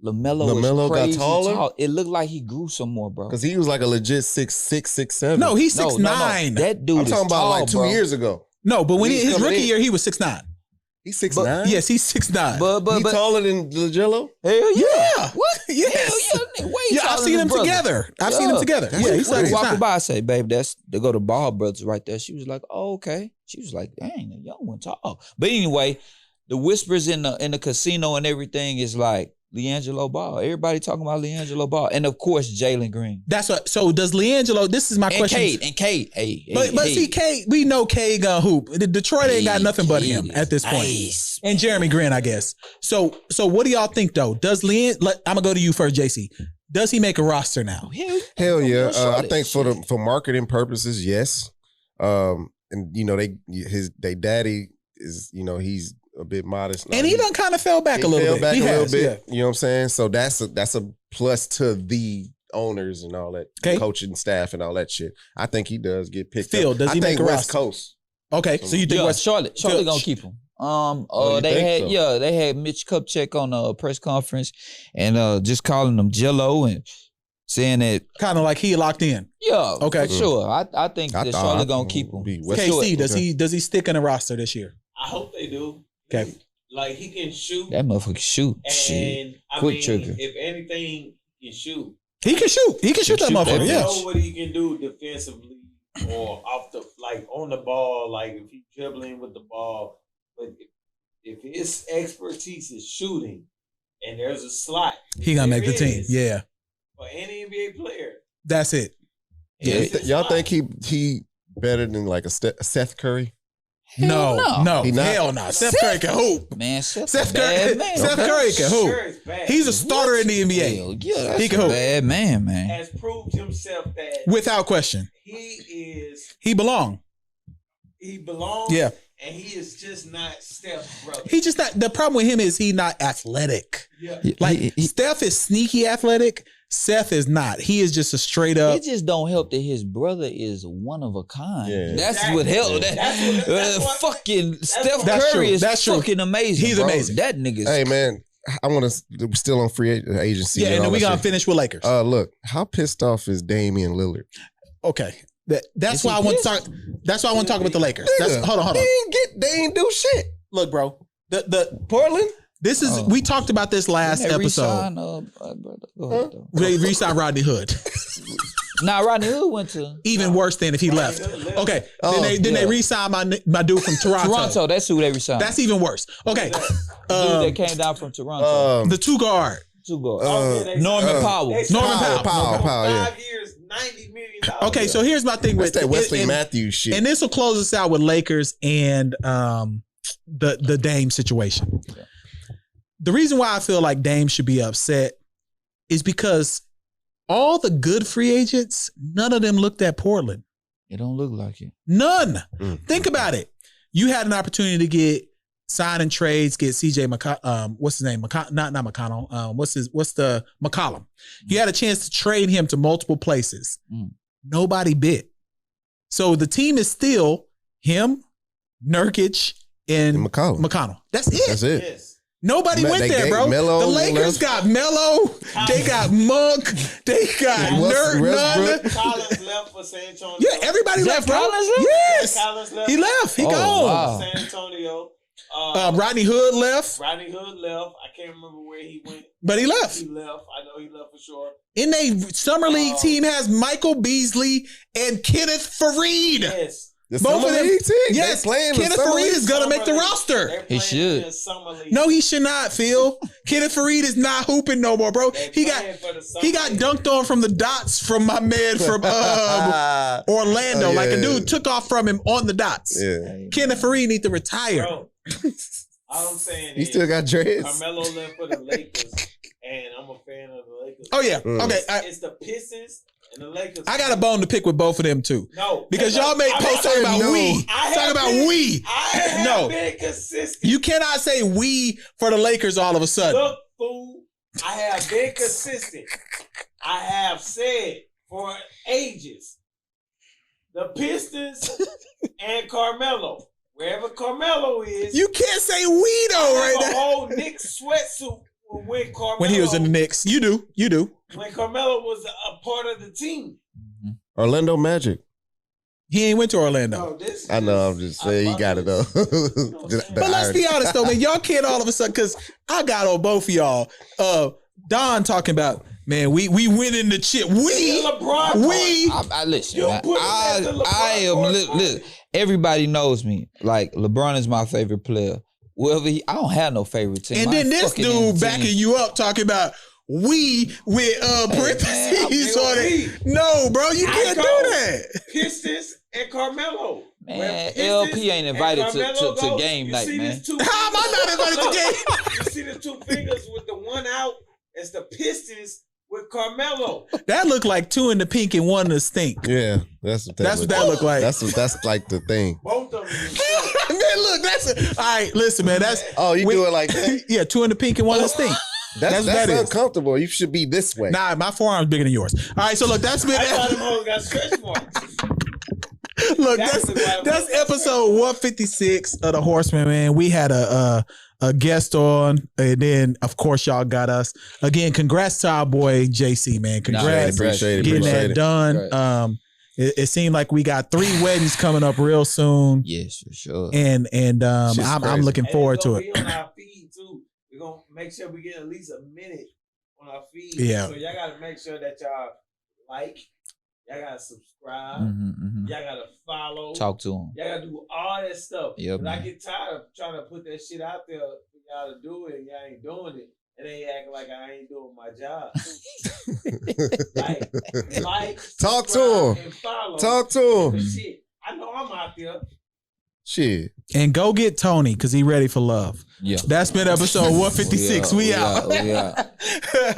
LaMelo got is crazy taller? tall. It looked like he grew some more, bro. Because he was like a legit 6'6", 6'7". No, he's No, 6'9". no, no. That dude I'm is talking about tall, like 2 bro. years ago. No, but when He's his coming rookie in. year, he was 6'9". He's 6'9"? Yes, he's 6'9". But He taller than LiAngelo? hell yeah. Yeah. What? Yes. Hell yeah. Way Yeah, taller I've seen than them brother. together. I've seen them together. Yeah, he's like When walking 6'9". by, I say, babe, that's they go to Ball Brothers right there. She was like, oh, okay. She was like, dang, the young one tall. But anyway, the whispers in the casino and everything is like LiAngelo Ball. Everybody talking about LiAngelo Ball. And of course, Jalen Green. That's what. So does LiAngelo? This is my And question. Cade. Hey, But see, Cade, we know Cade gonna hoop. Detroit ain't got nothing but him at this point. Nice. And Jeremy Grant, I guess. So what do y'all think though? Does I'm gonna go to you first, JC. Does he make a roster now? Hell yeah. Sure I think for marketing purposes, yes. And you know, they daddy is, you know, he's a bit modest now. And he done kind of fell back He a little fell bit. back He a little has, bit. You know what I'm saying? So that's a plus to the owners and all that, Okay. coaching staff and all that shit. I think he does get picked Phil, up. does he I think make a West roster? Coast. Okay, so you think Yeah, West Charlotte Phil- gonna keep him. you They think had so? they had Mitch Kupchak on a press conference and just calling him Jello and saying that kind of like he locked in? Okay. for sure. I think I that thought Charlotte I gonna would keep him. be West KC, Okay. does he stick in a roster this year? I hope they do. Okay. Like he can shoot. That motherfucker shoot. Shit. And I Quick mean, trigger. if anything, he can shoot. He can shoot. He can shoot that shoot that motherfucker. I Yeah. know what he can do defensively or off the on the ball, like if he's dribbling with the ball. But if his expertise is shooting and there's a slot, He gonna make the there team. is Yeah. For any NBA player. That's it. Yeah. Y'all think he better than like a Seth Curry? No. He not? Hell no. Seth Curry can hoop. Man, Seth Seth Curry, bad man. Seth Curry can hoop. Sure is bad. He's a starter in the NBA. Hell yeah, that's He can a hoop. bad man, man. has proved himself that Without question. he He belong. belongs. Yeah. and he is just not Steph's brother. He just not. The problem with him is he not athletic. Yeah. Like Steph is sneaky athletic. Seth is not. He is just a straight up. It just don't help that his brother is one of a kind. Yeah. That's what helped. Fucking Steph That's Curry true. is That's true. fucking amazing. He's bro. amazing. That nigga's Hey man, I want to still on free agency. Yeah, and then all we that gonna shit. finish with Lakers. Look, how pissed off is Damian Lillard? Okay. That's Is why he I want to pissed? talk. That's why I want to talk about the Lakers. Nigga, Hold on. They ain't do shit. Look, bro. The Portland. this is we talked about this last Didn't they episode. re-sign, brother? Go ahead, though. They re-signed Rodney Hood. Nah, Rodney Hood went to Even worse than if he left. Okay. Then they re-signed my dude from Toronto. Toronto. That's who they resigned. That's even worse. Okay. Dude that came down from Toronto. The two guard. Two guards. Norman Powell. Norman Powell. Powell, yeah. 5 years, $90 million. Okay, so here's my thing That's with that Wesley and- Matthews shit. And this will close us out with Lakers and the Dame situation. The reason why I feel like Dame should be upset is because all the good free agents, none of them looked at Portland. It don't look like it. None. Think about it. You had an opportunity to get sign and trades, get CJ what's his name? Not McConnell. What's the McCollum? You had a chance to trade him to multiple places. Nobody bit. So the team is still him, Nurkic, and McConnell. That's it. That's it. Yes. Nobody went there, bro. Melo the Lakers got Melo. They got Monk. They got Nunn. Collins left for San Antonio. Yeah, everybody left, bro. Collins left? Yes. Collins left. He left. He Oh, gone. wow. San Antonio. Rodney Hood left, Rodney Hood left. I can't remember where he went. but he left. He left. I know he left for sure. In a summer league team has Michael Beasley and Kenneth Fareed. Yes. The Both summer of them. league team. Yes, They playing the Kenneth summer Fareed league? is gonna make the Summer league. roster. They're He playing should. in summer league. No, he should not, Phil. Kenneth Fareed is not hooping no more, bro. They're He got playing for the summer league. dunked on from the dots from my man from Orlando. Oh, Like a yeah. dude took off from him on the dots. Yeah. Kenneth Fareed need to retire. Bro, all I'm saying He is still got dreads. Carmelo left for the Lakers, and I'm a fan of the Lakers. Oh yeah. Okay. It's the Pistons and the Lakers. I got a bone to pick with both of them too. No, Because y'all make posts talking about we. Talking about we. I have No. been consistent. You cannot say we for the Lakers all of a sudden. Look, fool, I have been consistent. I have said for ages, the Pistons and Carmelo, wherever Carmelo is, You can't say we though I right have a now. whole Knicks sweatsuit when Carmelo, When he was in the Knicks. You do. when Carmelo was a part of the team. Orlando Magic. He ain't went to Orlando. No, this I know. I'm just saying he got it though. But let's be honest though, man. Y'all can't all of a sudden, because I got on both of y'all. Don talking about, man, we winning the chip. We I listen. You man. put him at the LeBron I am. court. Listen, everybody knows me. Like LeBron is my favorite player. Whoever I don't have no favorite team. And I then ain't this fucking in dude the backing team. you up talking about we with parentheses I'm on with it. No, bro, you can't do that. Pistons and Carmelo. Man, Where Pistons LP ain't and invited Carmelo to go, game you night, see man. these two How am I not invited to game? You see the two fingers with the one out? It's the Pistons with Carmelo. That looked like two in the pink and one in the stink. Yeah, that's what That's what that looked like. That's like the thing. Both of them. Man, look, that's all right. Listen, man, that's Oh, you do it like that? yeah, two in the pink and one in the stink. That's what that is. uncomfortable. You should be this way. Nah, my forearm's bigger than yours. All right, so look, that's been I thought them hoes got stretch marks. look, That's that's episode 156 of the Horsemen, man. We had a guest on, and then of course y'all got us again. Congrats to our boy JC, man. Congrats, Appreciate it. getting Appreciate that it. done. Right. It seemed like we got 3 weddings coming up real soon, Yes, for sure. and Shit's I'm crazy. looking forward to it. Be on our feed too. We're gonna make sure we get at least a minute on our feed. Yeah. So y'all gotta make sure that y'all like, y'all gotta subscribe, y'all gotta follow. Talk to him. Y'all gotta do all that stuff. Yeah, 'Cause I man. get tired of trying to put that shit out there for y'all to do it, and y'all ain't doing it. And they acting like I ain't doing my job. like, Talk to subscribe, him. and follow. Talk to him. Shit, I know I'm out there. Shit. And go get Tony because he ready for love. Yeah. That's been episode 156. We out. We out.